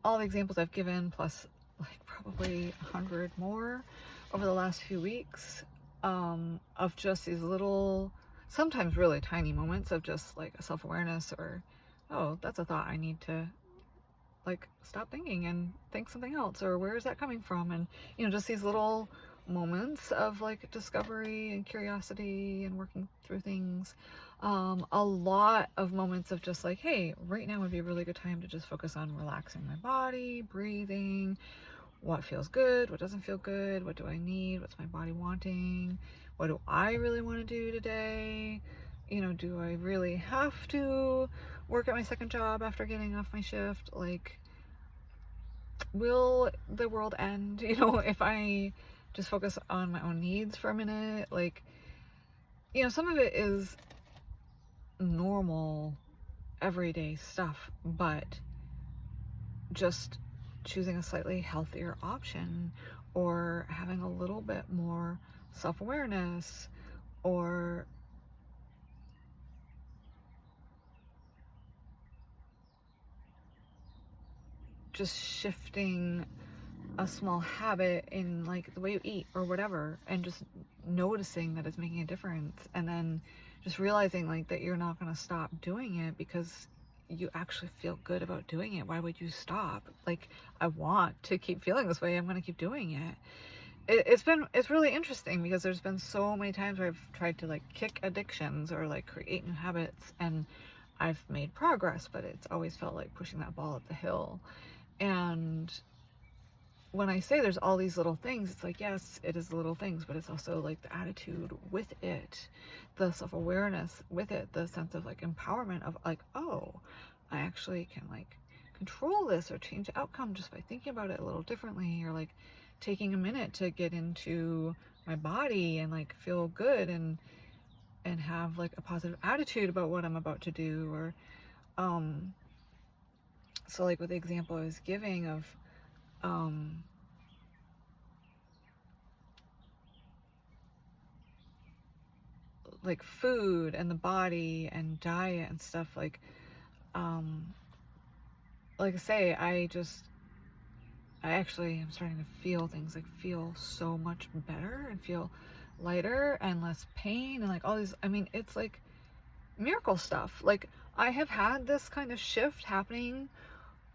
All the examples I've given, plus like probably 100 more over the last few weeks, of just these little, sometimes really tiny moments of just like a self-awareness, or, oh, that's a thought I need to like stop thinking and think something else, or where is that coming from? And just these little moments of like discovery and curiosity and working through things. A lot of moments of just like, hey, right now would be a really good time to just focus on relaxing my body, breathing, what feels good, what doesn't feel good, what do I need, what's my body wanting, what do I really want to do today, do I really have to work at my second job after getting off my shift? Like, will the world end, if I just focus on my own needs for a minute? Like, some of it is normal, everyday stuff, but just choosing a slightly healthier option, or having a little bit more self-awareness, or just shifting a small habit in like the way you eat or whatever, and just noticing that it's making a difference, and then just realizing like that you're not going to stop doing it because you actually feel good about doing it. Why would you stop? Like, I want to keep feeling this way, I'm going to keep doing it. It's really interesting because there's been so many times where I've tried to like kick addictions or like create new habits, and I've made progress, but it's always felt like pushing that ball up the hill. And when I say there's all these little things, it's like, yes, it is little things, but it's also like the attitude with it, the self-awareness with it, the sense of like empowerment of like, oh, I actually can like control this or change the outcome just by thinking about it a little differently, or like taking a minute to get into my body and like feel good and have like a positive attitude about what I'm about to do. Or so like with the example I was giving of like food and the body and diet and stuff, like I say, I actually am starting to feel things, like feel so much better and feel lighter and less pain and like all these, I mean, it's like miracle stuff. Like, I have had this kind of shift happening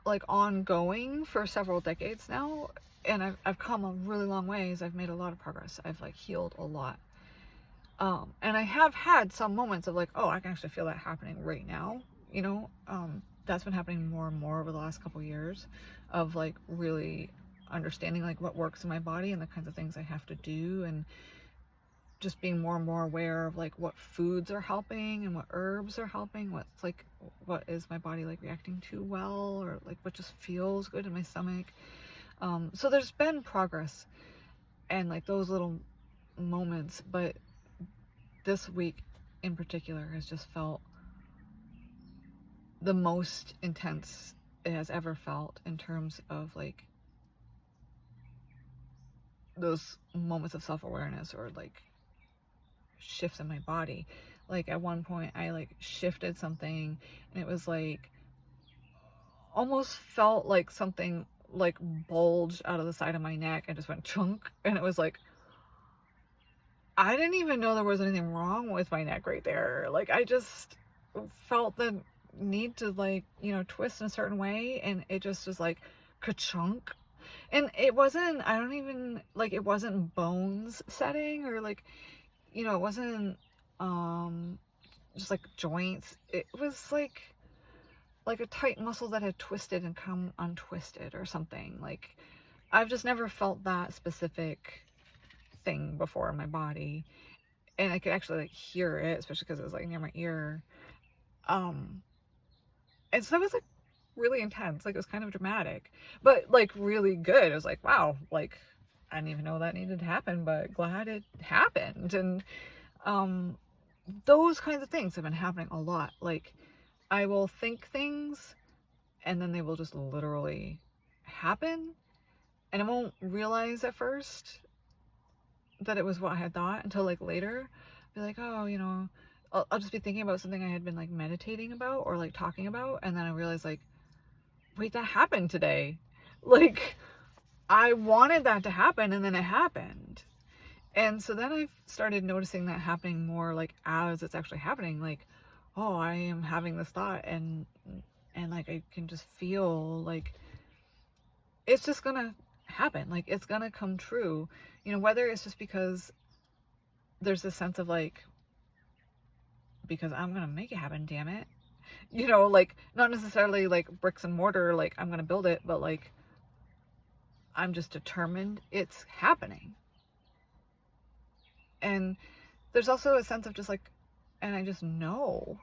like ongoing for several decades now, and I've come a really long ways. I've made a lot of progress. I've like healed a lot. And I have had some moments of like, oh, I can actually feel that happening right now, you know. That's been happening more and more over the last couple years, of like really understanding like what works in my body and the kinds of things I have to do, and just being more and more aware of like what foods are helping and what herbs are helping, what's like, what is my body like reacting to well, or like what just feels good in my stomach. So there's been progress and like those little moments, but this week in particular has just felt the most intense it has ever felt, in terms of like those moments of self-awareness or like shifts in my body. Like at one point I like shifted something, and it was like almost felt like something like bulged out of the side of my neck and just went chunk, and it was like, I didn't even know there was anything wrong with my neck right there. Like, I just felt the need to like, you know, twist in a certain way, and it just was like ka-chunk. And it wasn't, I don't even, like, it wasn't bones setting, or like, you know, it wasn't just like joints. It was like a tight muscle that had twisted and come untwisted or something. Like, I've just never felt that specific thing before in my body, and I could actually like hear it, especially because it was like near my ear. And so that was like really intense. Like, it was kind of dramatic, but like really good. It was like, wow, like I didn't even know that needed to happen, but glad it happened. And those kinds of things have been happening a lot. Like, I will think things and then they will just literally happen, and I won't realize at first that it was what I had thought until like later. Be like, oh, you know, I'll just be thinking about something I had been like meditating about or like talking about, and then I realize like, wait, that happened today. Like, I wanted that to happen, and then it happened. And so then I've started noticing that happening more, like as it's actually happening. Like, oh, I am having this thought, and like I can just feel like it's just gonna happen. Like, it's gonna come true. You know, whether it's just because there's this sense of like, because I'm gonna make it happen, damn it. You know, like, not necessarily like bricks and mortar, like I'm gonna build it, but like I'm just determined it's happening. And there's also a sense of just like, and I just know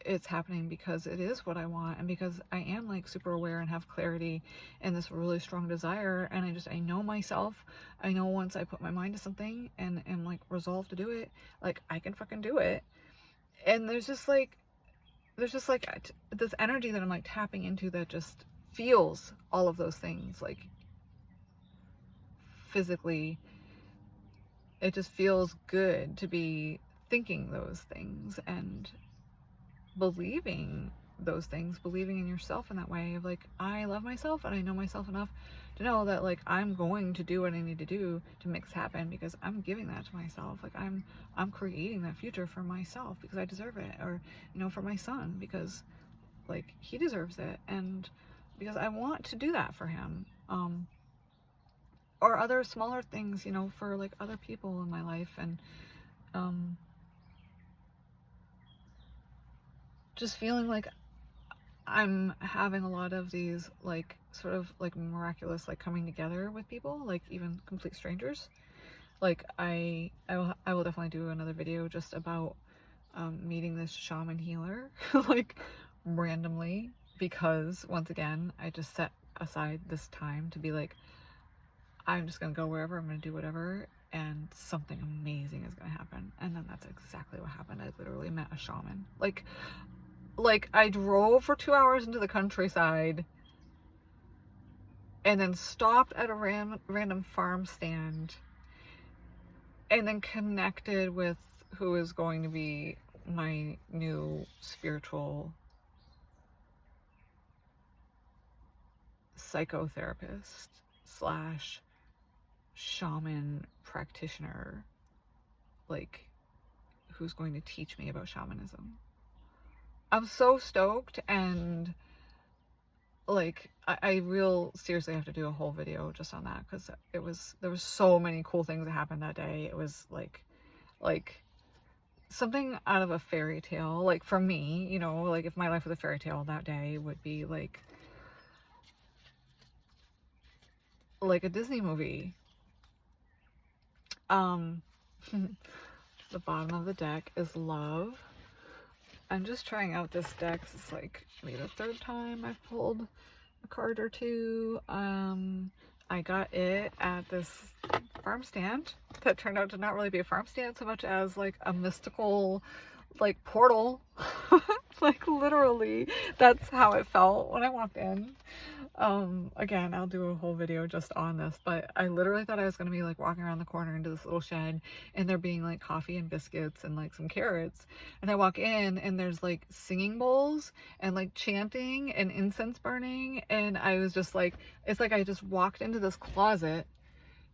it's happening because it is what I want, and because I am like super aware and have clarity and this really strong desire, and I know myself. I know once I put my mind to something and am like resolved to do it, like I can fucking do it. And there's just like this energy that I'm like tapping into that just feels all of those things, like physically, it just feels good to be thinking those things and believing those things, believing in yourself in that way of like, I love myself and I know myself enough to know that like I'm going to do what I need to do to make this happen because I'm giving that to myself. Like I'm creating that future for myself because I deserve it, or you know, for my son because like he deserves it, and because I want to do that for him. Or other smaller things, you know, for like other people in my life, and just feeling like I'm having a lot of these like sort of like miraculous like coming together with people, like even complete strangers. Like I will definitely do another video just about meeting this shaman healer like randomly, because once again I just set aside this time to be like, I'm just gonna go wherever, I'm gonna do whatever, and something amazing is gonna happen. And then that's exactly what happened. I literally met a shaman. Like I drove for 2 hours into the countryside and then stopped at a random farm stand and then connected with who is going to be my new spiritual psychotherapist slash shaman practitioner, like who's going to teach me about shamanism. I'm so stoked, and like I real seriously have to do a whole video just on that, because there was so many cool things that happened that day. It was like something out of a fairy tale. Like for me, you know, like if my life was a fairy tale, that day would be like a Disney movie. The bottom of the deck is love. I'm just trying out this deck. It's like maybe the third time I've pulled a card or two. I got it at this farm stand that turned out to not really be a farm stand so much as like a mystical like portal. Like literally that's how it felt when I walked in. Again, I'll do a whole video just on this, but I literally thought I was going to be like walking around the corner into this little shed and there being like coffee and biscuits and like some carrots, and I walk in and there's like singing bowls and like chanting and incense burning, and I was just like, it's like I just walked into this closet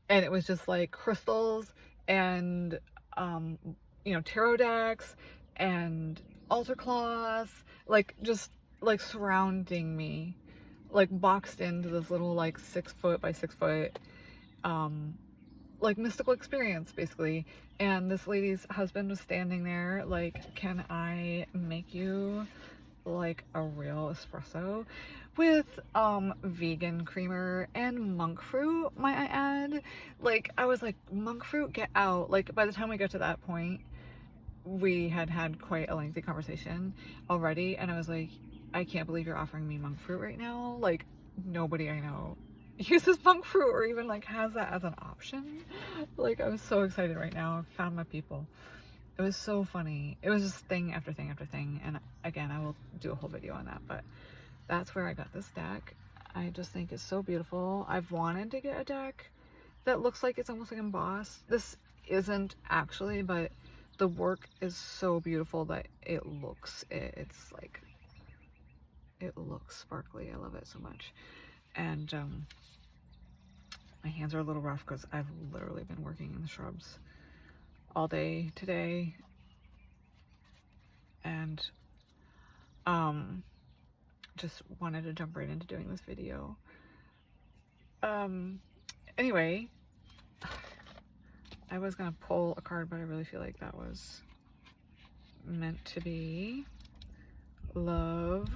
and it was just like crystals and you know, tarot decks and altar cloths, like just like surrounding me, like boxed into this little like 6 foot by 6 foot like mystical experience basically. And this lady's husband was standing there like, can I make you like a real espresso with vegan creamer and monk fruit, might I add? Like I was like, monk fruit, get out. Like by the time we got to that point, we had quite a lengthy conversation already, and I was like, I can't believe you're offering me monk fruit right now. Like nobody I know uses monk fruit or even like has that as an option. Like I was so excited right now. I found my people. It was so funny. It was just thing after thing after thing, and again I will do a whole video on that, but that's where I got this deck. I just think it's so beautiful. I've wanted to get a deck that looks like it's almost like embossed. This isn't actually, but the work is so beautiful that it looks, it's like, it looks sparkly. I love it so much. And my hands are a little rough because I've literally been working in the shrubs all day today, and just wanted to jump right into doing this video. Anyway, I was gonna pull a card, but I really feel like that was meant to be love.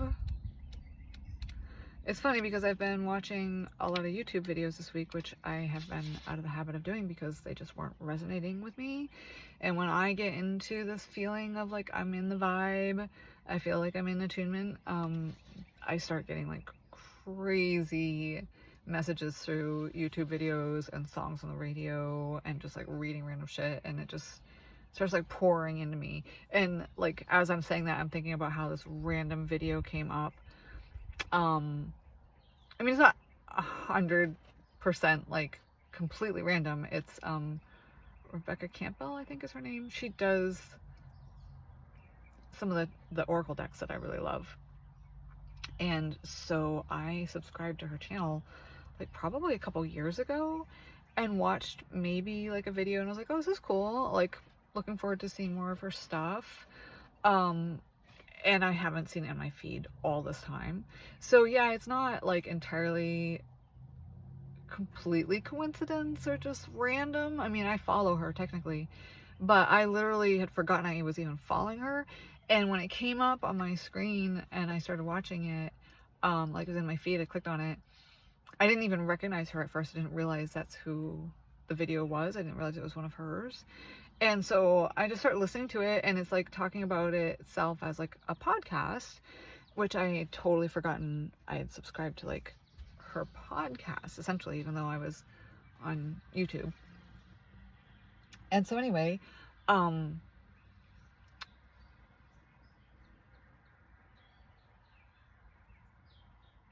It's funny because I've been watching a lot of YouTube videos this week, which I have been out of the habit of doing because they just weren't resonating with me. And when I get into this feeling of like I'm in the vibe, I feel like I'm in attunement, I start getting like crazy messages through YouTube videos and songs on the radio and just like reading random shit, and it just starts like pouring into me. And like as I'm saying that, I'm thinking about how this random video came up. I mean, it's not 100% like completely random. It's Rebecca Campbell, I think is her name. She does some of the oracle decks that I really love. And so I subscribed to her channel like probably a couple years ago and watched maybe like a video, and I was like, oh, this is cool. Like, looking forward to seeing more of her stuff. And I haven't seen it in my feed all this time. So yeah, it's not like entirely completely coincidence or just random. I mean, I follow her technically, but I literally had forgotten I was even following her. And when it came up on my screen and I started watching it, like it was in my feed, I clicked on it. I didn't even recognize her at first. I didn't realize that's who the video was. I didn't realize it was one of hers. And so I just started listening to it, and it's like talking about it itself as like a podcast, which I had totally forgotten I had subscribed to like her podcast, essentially, even though I was on YouTube. And so anyway,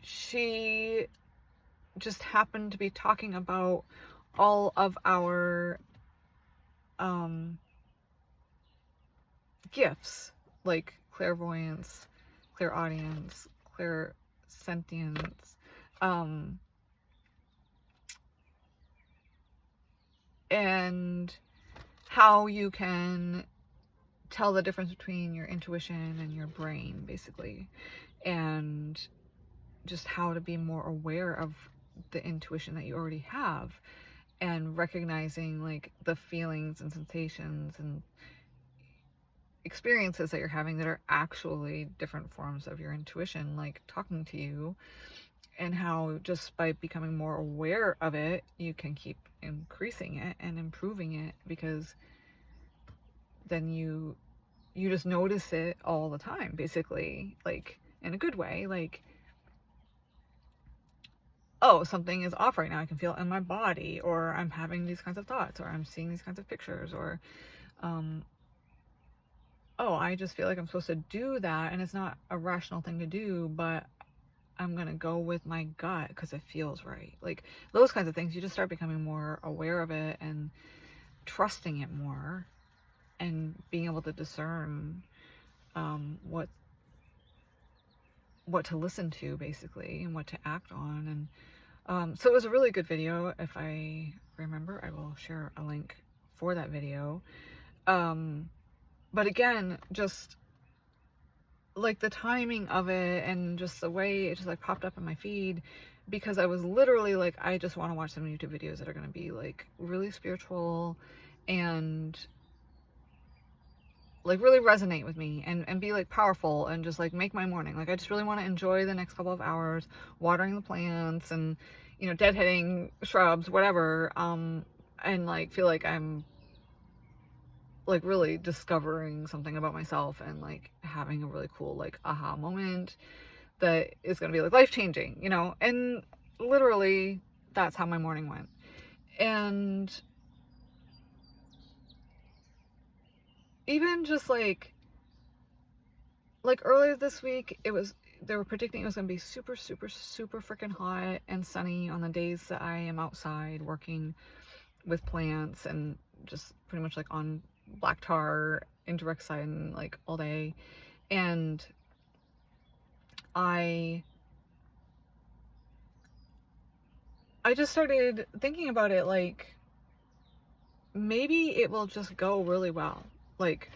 she just happened to be talking about all of our gifts, like clairvoyance, clairaudience, clairsentience, and how you can tell the difference between your intuition and your brain, basically, and just how to be more aware of the intuition that you already have, and recognizing like the feelings and sensations and experiences that you're having that are actually different forms of your intuition, like talking to you, and how just by becoming more aware of it, you can keep increasing it and improving it, because then you just notice it all the time, basically, like in a good way, like, oh, something is off right now. I can feel it in my body, or I'm having these kinds of thoughts, or I'm seeing these kinds of pictures, or, oh, I just feel like I'm supposed to do that, and it's not a rational thing to do, but I'm gonna go with my gut because it feels right. Like, those kinds of things, you just start becoming more aware of it and trusting it more, and being able to discern what to listen to, basically, and what to act on. And so it was a really good video. If I remember, I will share a link for that video. But again, just like the timing of it and just the way it just like popped up in my feed, because I was literally like, I just want to watch some YouTube videos that are going to be like really spiritual and like really resonate with me, and be like powerful, and just like make my morning. Like, I just really want to enjoy the next couple of hours watering the plants and, you know, deadheading shrubs, whatever, and like feel like I'm like really discovering something about myself, and like having a really cool like aha moment that is going to be like life-changing, you know. And literally that's how my morning went. And even just like earlier this week, they were predicting it was going to be super, super, super freaking hot and sunny on the days that I am outside working with plants, and just pretty much like on black tar in direct sun like all day. And I just started thinking about it, like, maybe it will just go really well. Like,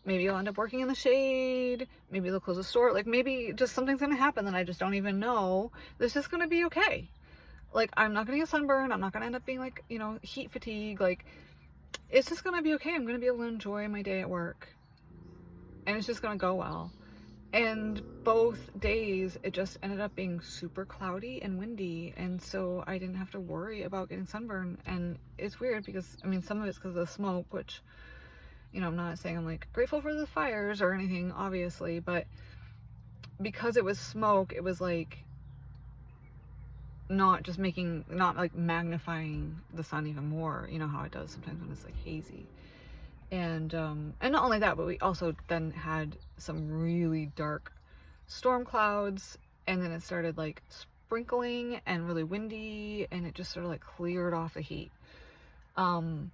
maybe I'll end up working in the shade, maybe they'll close the store, like maybe just something's gonna happen that I just don't even know. This is gonna be okay. Like, I'm not gonna get sunburned, I'm not gonna end up being like, you know, heat fatigue. Like, it's just gonna be okay. I'm gonna be able to enjoy my day at work, and it's just gonna go well. And both days it just ended up being super cloudy and windy, and so I didn't have to worry about getting sunburned. And it's weird because, I mean, some of it's because of the smoke, which, you know, I'm not saying I'm like grateful for the fires or anything, obviously, but because it was smoke, it was like not like magnifying the sun even more, you know how it does sometimes when it's like hazy. And not only that, but we also then had some really dark storm clouds, and then it started like sprinkling and really windy, and it just sort of like cleared off the heat. And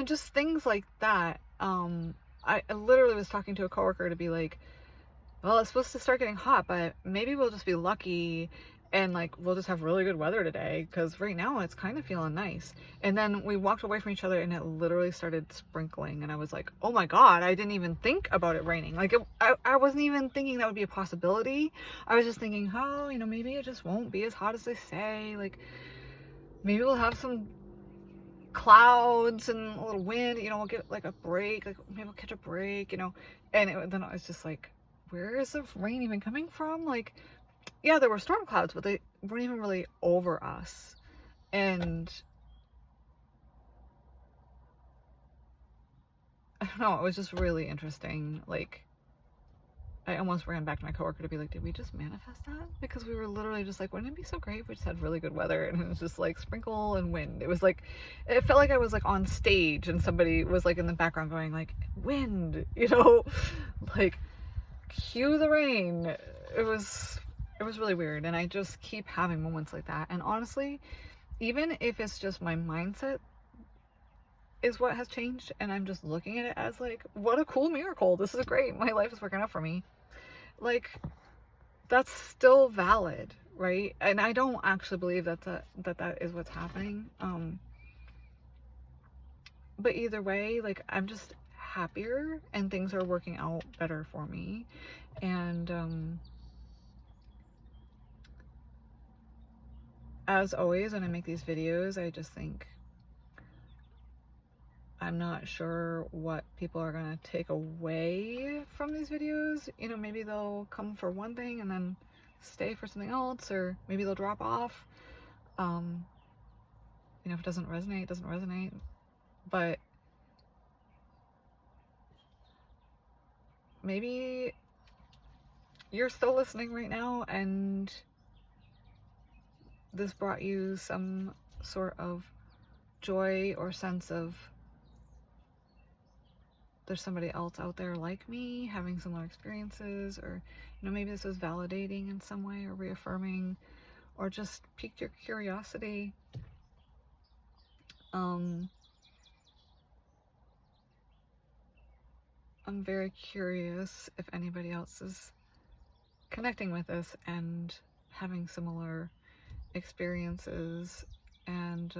just things like that. I literally was talking to a coworker to be like, well, it's supposed to start getting hot, but maybe we'll just be lucky and like we'll just have really good weather today, because right now it's kind of feeling nice. And then we walked away from each other and it literally started sprinkling, and I was like, oh my god, I didn't even think about it raining. Like I wasn't even thinking that would be a possibility. I was just thinking, oh, you know, maybe it just won't be as hot as they say. Like maybe we'll have some clouds and a little wind, you know, we'll get like a break, like maybe we'll catch a break, you know. And then I was just like, where is the rain even coming from? Like, yeah, there were storm clouds, but they weren't even really over us. And I don't know, it was just really interesting. Like, I almost ran back to my coworker to be like, did we just manifest that? Because we were literally just like, wouldn't it be so great if we just had really good weather? And it was just like sprinkle and wind. It was like, it felt like I was like on stage and somebody was like in the background going like, wind, you know, like cue the rain. It was really weird. And I just keep having moments like that. And honestly, even if it's just my mindset is what has changed, and I'm just looking at it as like, what a cool miracle. This is great. My life is working out for me. Like, that's still valid, right? And I don't actually believe that is what's happening. But either way, like, I'm just happier and things are working out better for me. And as always, when I make these videos, I just think, I'm not sure what people are going to take away from these videos. You know, maybe they'll come for one thing and then stay for something else, or maybe they'll drop off. You know, if it doesn't resonate, it doesn't resonate. But maybe you're still listening right now and this brought you some sort of joy or sense of there's somebody else out there like me having similar experiences, or, you know, maybe this was validating in some way or reaffirming or just piqued your curiosity. I'm very curious if anybody else is connecting with this and having similar experiences. And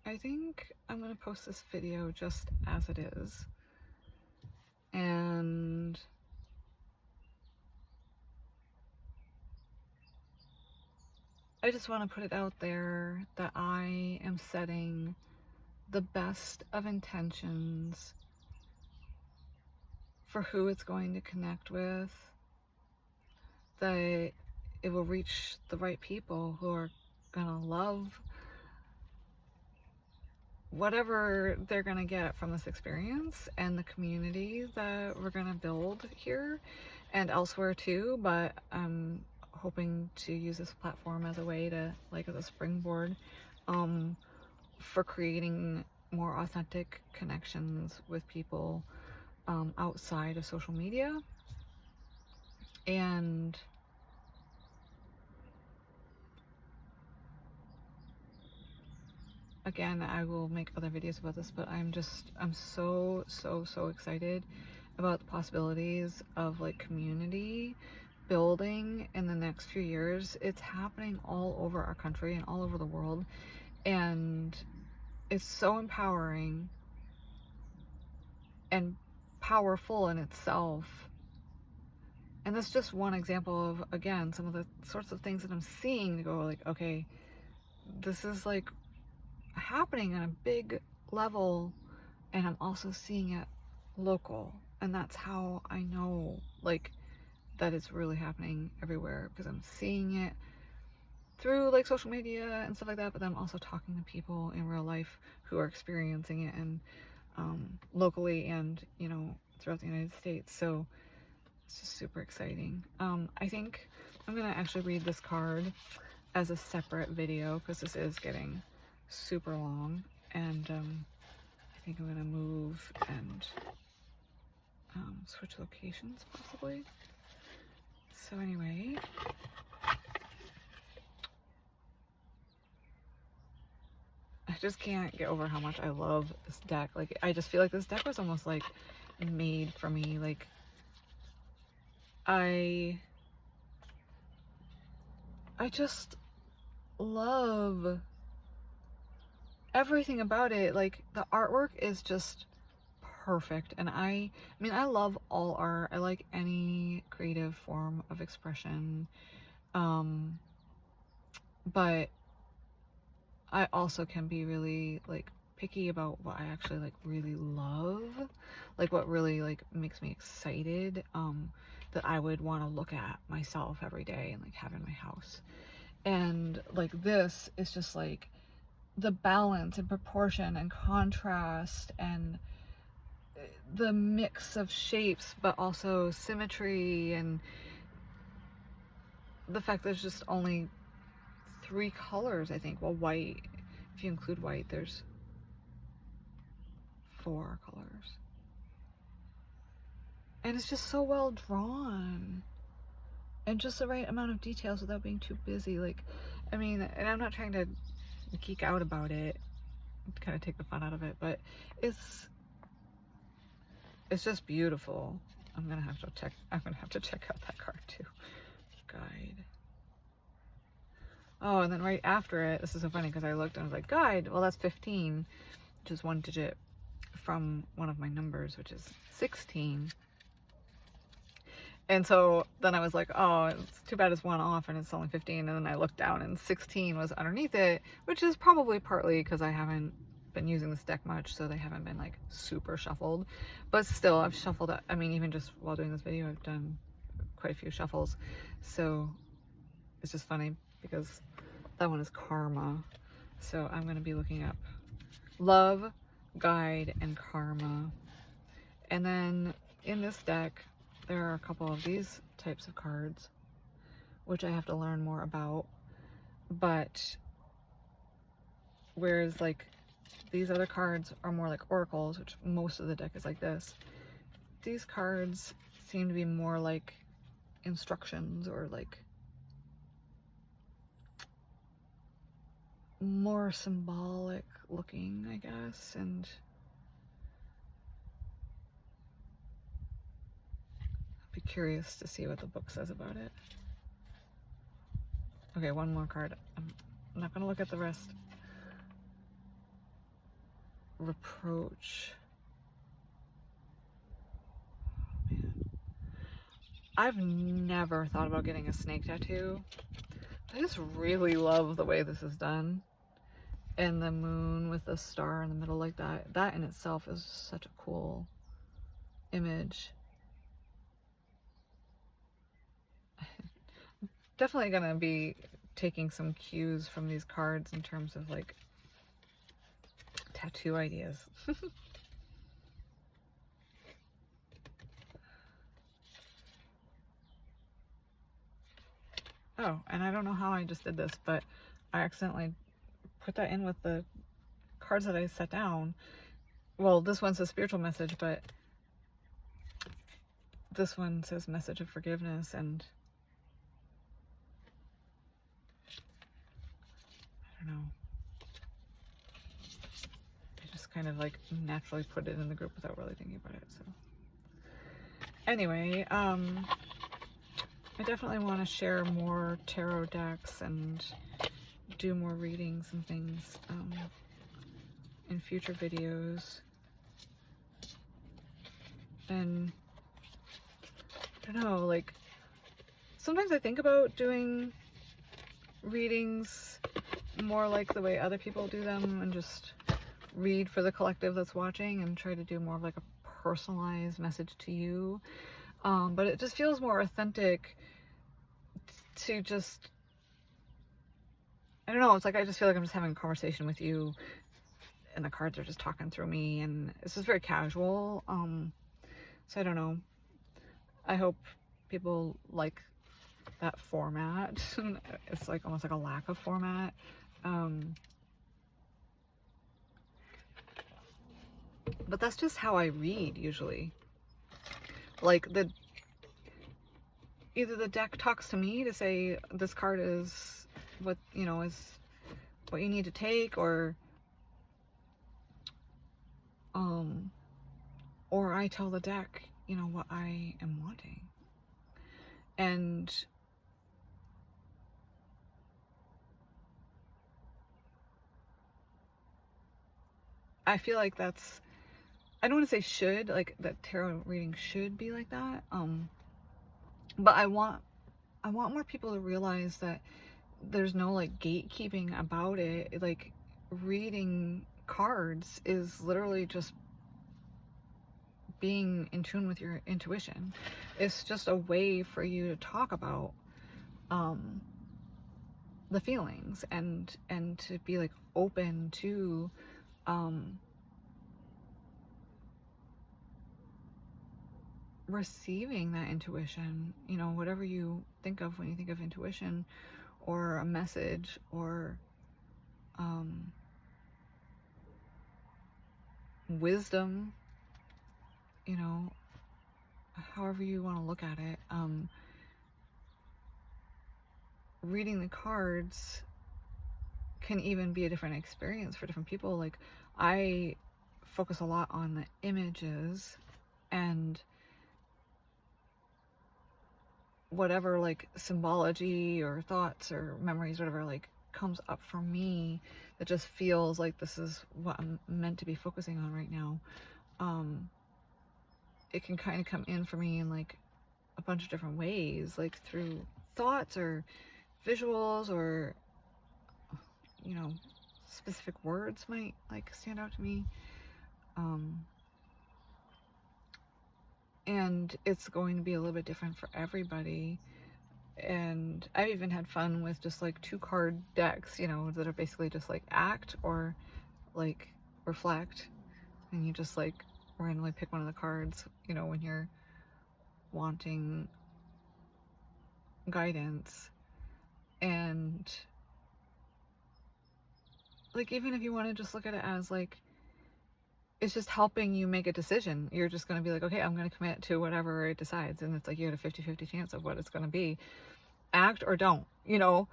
I think I'm going to post this video just as it is. And I just want to put it out there that I am setting the best of intentions for who it's going to connect with, that it will reach the right people who are gonna love whatever they're gonna get from this experience and the community that we're gonna build here and elsewhere too. But I'm hoping to use this platform as a way to, like, as a springboard for creating more authentic connections with people outside of social media. And again, I will make other videos about this, but I'm so excited about the possibilities of like community building in the next few years. It's happening all over our country and all over the world, and it's so empowering and powerful in itself. And that's just one example of, again, some of the sorts of things that I'm seeing to go like, okay, this is like happening on a big level, and I'm also seeing it local. And that's how I know, like, that it's really happening everywhere, because I'm seeing it through like social media and stuff like that, but then I'm also talking to people in real life who are experiencing it, and locally and, you know, throughout the United States. So it's just super exciting. I think I'm gonna actually read this card as a separate video, because this is getting super long, and I think I'm gonna move and switch locations possibly. So anyway, I just can't get over how much I love this deck. Like, I just feel like this deck was almost like made for me. Like, I just love everything about it. Like, the artwork is just perfect, and I mean, I love all art. I like any creative form of expression, but I also can be really like picky about what I actually like really love, like what really like makes me excited, that I would want to look at myself every day and like have in my house. And like this is just like the balance and proportion and contrast and the mix of shapes, but also symmetry, and the fact there's just only 3 colors, I think. Well, white, if you include white, there's 4 colors. And it's just so well drawn. And just the right amount of details without being too busy. Like, I mean, and I'm not trying to geek out about it, to kind of take the fun out of it, but it's just beautiful. I'm gonna have to check out that card too. Guide. Oh, and then right after it, this is so funny because I looked and I was like, guide, well, that's 15, which is 1 digit from one of my numbers, which is 16. And so then I was like, oh, it's too bad it's 1 off and it's only 15. And then I looked down and 16 was underneath it, which is probably partly because I haven't been using this deck much, so they haven't been like super shuffled. But still, I've shuffled, I mean, even just while doing this video, I've done quite a few shuffles. So it's just funny because that one is Karma. So I'm going to be looking up Love, Guide, and Karma. And then in this deck, there are a couple of these types of cards, which I have to learn more about. But whereas like these other cards are more like oracles, which most of the deck is like this, these cards seem to be more like instructions, or like more symbolic looking, I guess. And I'd be curious to see what the book says about it. Okay, one more card. I'm not gonna look at the rest. Reproach. Oh, man. I've never thought about getting a snake tattoo. I just really love the way this is done. And the moon with the star in the middle like that. That in itself is such a cool image. Definitely gonna be taking some cues from these cards in terms of like tattoo ideas. Oh, and I don't know how I just did this, but I accidentally put that in with the cards that I set down. Well, this one says spiritual message, but this one says message of forgiveness, and I don't know. I just kind of like naturally put it in the group without really thinking about it. So anyway, I definitely want to share more tarot decks and do more readings and things in future videos. And I don't know, like sometimes I think about doing readings more like the way other people do them, and just read for the collective that's watching and try to do more of like a personalized message to you. But it just feels more authentic to just, I don't know, it's like I just feel like I'm just having a conversation with you and the cards are just talking through me, and it's just very casual. So I don't know. I hope people like that format. It's like almost like a lack of format. But that's just how I read usually. Like either the deck talks to me to say this card is what, you know, is what you need to take, or I tell the deck, you know, what I am wanting. And I feel like that's, I don't want to say should, like that tarot reading should be like that. But I want more people to realize that there's no like gatekeeping about it. Like reading cards is literally just being in tune with your intuition. It's just a way for you to talk about the feelings and to be like open to receiving that intuition, you know, whatever you think of when you think of intuition or a message or wisdom, you know, however you want to look at it. Reading the cards can even be a different experience for different people. Like I focus a lot on the images and whatever like symbology or thoughts or memories, whatever like comes up for me that just feels like this is what I'm meant to be focusing on right now. It can kind of come in for me in like a bunch of different ways, like through thoughts or visuals, or you know, specific words might like stand out to me. And it's going to be a little bit different for everybody. And I've even had fun with just like 2 card decks, you know, that are basically just like act or like reflect, and you just like randomly pick one of the cards, you know, when you're wanting guidance. And like even if you want to just look at it as like it's just helping you make a decision, you're just going to be like, okay, I'm going to commit to whatever it decides, and it's like you had a 50-50 chance of what it's going to be. Act or don't, you know,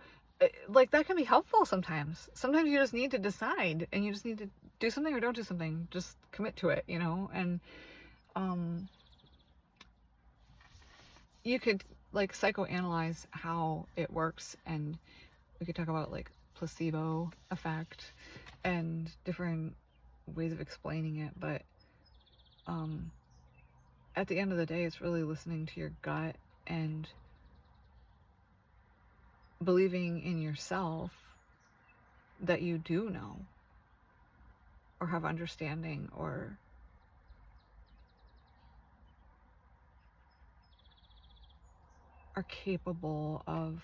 like that can be helpful sometimes. Sometimes you just need to decide, and you just need to do something or don't do something. Just commit to it, you know. And you could like psychoanalyze how it works, and we could talk about like placebo effect and different ways of explaining it. But at the end of the day, it's really listening to your gut and believing in yourself that you do know or have understanding or are capable of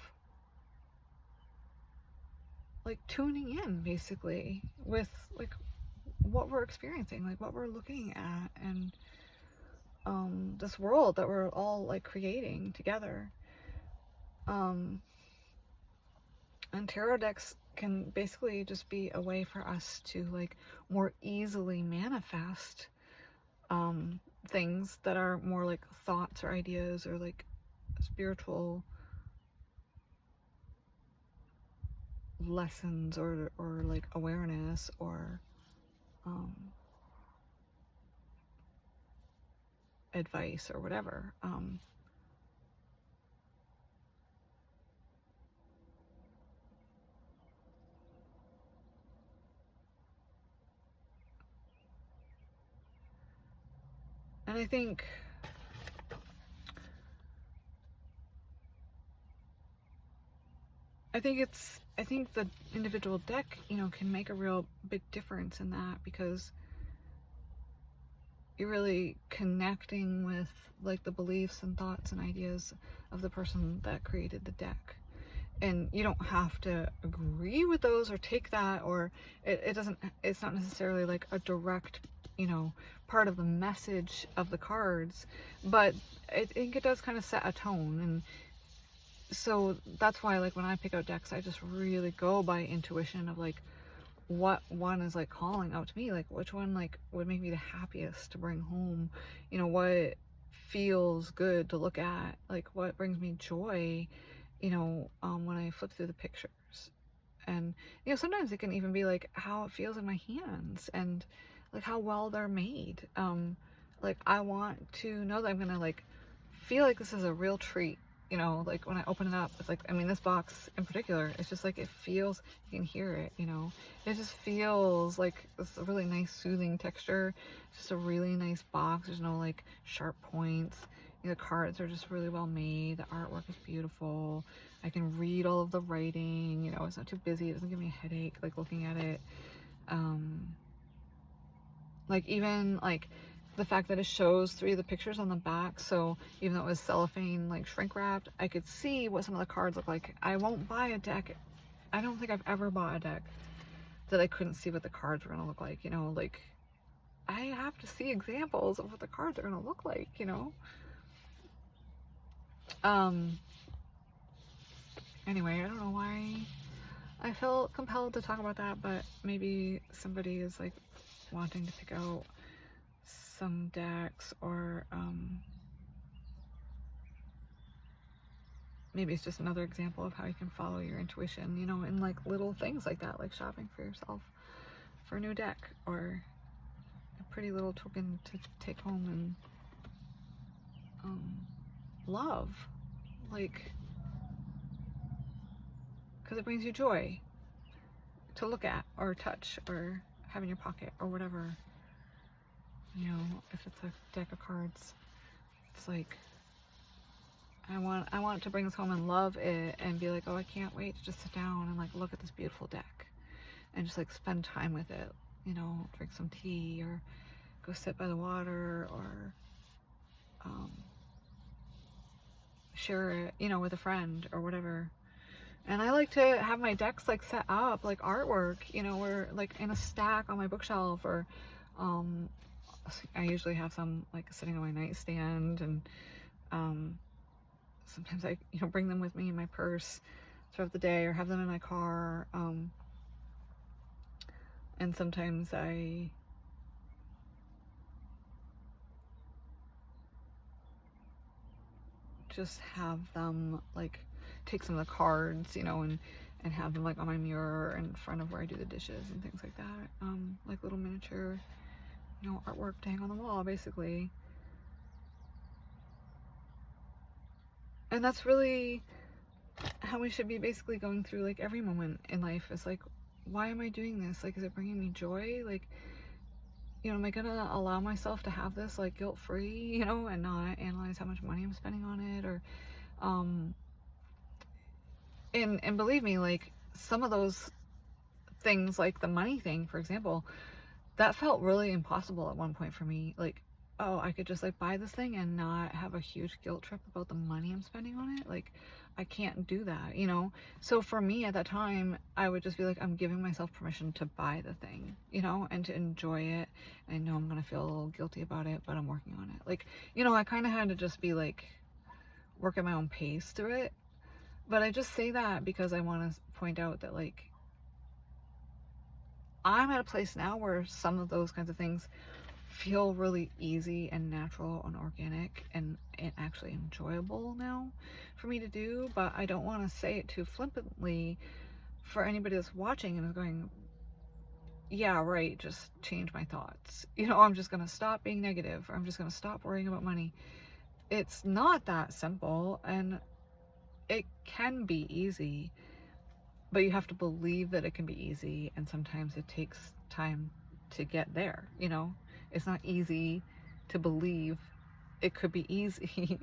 like tuning in basically with like what we're experiencing, like what we're looking at, and this world that we're all like creating together. And tarot decks can basically just be a way for us to like more easily manifest things that are more like thoughts or ideas or like spiritual lessons or like awareness or advice or whatever. And I think the individual deck, you know, can make a real big difference in that, because you're really connecting with like the beliefs and thoughts and ideas of the person that created the deck. And you don't have to agree with those or take that, or it's not necessarily like a direct, you know, part of the message of the cards, but I think it does kind of set a tone. And so that's why like when I pick out decks, I just really go by intuition of like what one is like calling out to me, like which one like would make me the happiest to bring home, you know, what feels good to look at, like what brings me joy, you know, when I flip through the pictures. And you know, sometimes it can even be like how it feels in my hands and like how well they're made. Like I want to know that I'm gonna like feel like this is a real treat, you know, like when I open it up. It's like, I mean, this box in particular, it's just like it feels, you can hear it, you know, it just feels like it's a really nice soothing texture. It's just a really nice box. There's no like sharp points. You know, the cards are just really well made. The artwork is beautiful. I can read all of the writing, you know, it's not too busy. It doesn't give me a headache like looking at it. Like even like the fact that it shows 3 of the pictures on the back, so even though it was cellophane like shrink wrapped, I could see what some of the cards look like. I won't buy a deck. I don't think I've ever bought a deck that I couldn't see what the cards were gonna look like, you know, like I have to see examples of what the cards are gonna look like, you know. Anyway, I don't know why I felt compelled to talk about that, but maybe somebody is like wanting to pick out some decks, or maybe it's just another example of how you can follow your intuition, you know, in like little things like that, like shopping for yourself for a new deck, or a pretty little token to take home and love, like, because it brings you joy to look at or touch or have in your pocket or whatever, you know. If it's a deck of cards, it's like I want to bring this home and love it and be like, oh, I can't wait to just sit down and like look at this beautiful deck and just like spend time with it, you know, drink some tea or go sit by the water, or share it, you know, with a friend or whatever. And I like to have my decks like set up like artwork, you know, or like in a stack on my bookshelf, or I usually have some like sitting on my nightstand, and sometimes I, you know, bring them with me in my purse throughout the day, or have them in my car, and sometimes I just have them like take some of the cards, you know, and have them like on my mirror in front of where I do the dishes and things like that, like little miniature, you know, artwork to hang on the wall basically. And that's really how we should be basically going through like every moment in life. Is like, why am I doing this? Like, is it bringing me joy? Like, you know, am I gonna allow myself to have this like guilt-free, you know, and not analyze how much money I'm spending on it? Or and believe me, like some of those things, like the money thing, for example, that felt really impossible at one point for me. Like, oh, I could just like buy this thing and not have a huge guilt trip about the money I'm spending on it. Like, I can't do that, you know? So for me at that time, I would just be like, I'm giving myself permission to buy the thing, you know, and to enjoy it. I know I'm gonna feel a little guilty about it, but I'm working on it. Like, you know, I kind of had to just be like, work at my own pace through it. But I just say that because I want to point out that like, I'm at a place now where some of those kinds of things feel really easy and natural and organic and actually enjoyable now for me to do. But I don't want to say it too flippantly for anybody that's watching and is going, yeah, right, just change my thoughts. You know, I'm just going to stop being negative, or I'm just going to stop worrying about money. It's not that simple, and it can be easy, but you have to believe that it can be easy, and sometimes it takes time to get there, you know? It's not easy to believe it could be easy.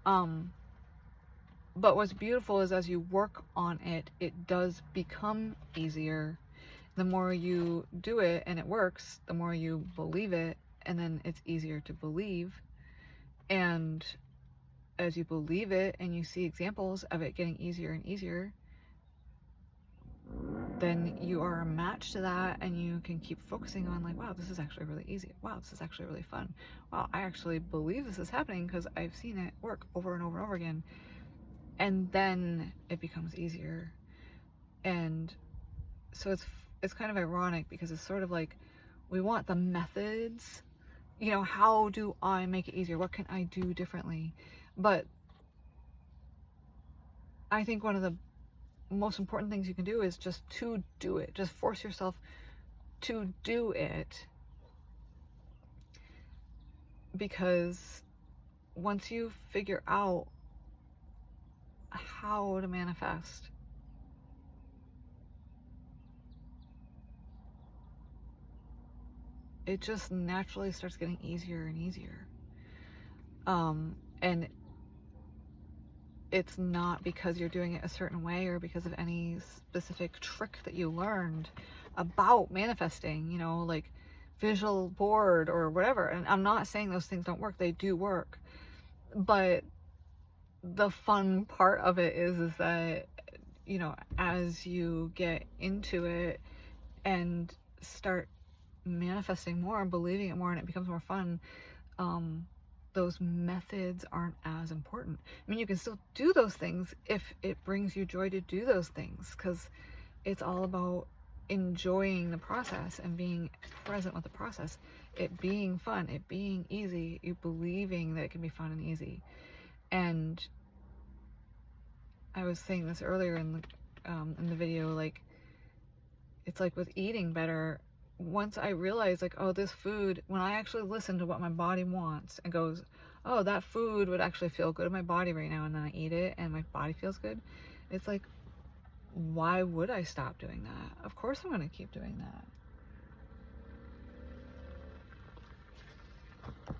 But what's beautiful is as you work on it, it does become easier. The more you do it and it works, the more you believe it, and then it's easier to believe. And as you believe it and you see examples of it getting easier and easier, then you are a match to that, and you can keep focusing on like, wow, this is actually really easy. Wow, this is actually really fun. Wow, I actually believe this is happening because I've seen it work over and over and over again. And then it becomes easier. And so it's it's kind of ironic because it's sort of like we want the methods, you know, how do I make it easier? What can I do differently? But I think one of the most important things you can do is just to do it. Just force yourself to do it, because once you figure out how to manifest, it just naturally starts getting easier and easier. And it's not because you're doing it a certain way or because of any specific trick that you learned about manifesting, you know, like visual board or whatever. And I'm not saying those things don't work, they do work. But the fun part of it is that, you know, as you get into it and start manifesting more and believing it more and it becomes more fun, those methods aren't as important. I mean, you can still do those things if it brings you joy to do those things, because it's all about enjoying the process and being present with the process, it being fun, it being easy, you believing that it can be fun and easy. And I was saying this earlier in the video, like, it's like with eating better, once I realized, like, oh, this food, when I actually listen to what my body wants and goes, oh, that food would actually feel good in my body right now, and then I eat it and my body feels good, it's like, why would I stop doing that? Of course I'm going to keep doing that.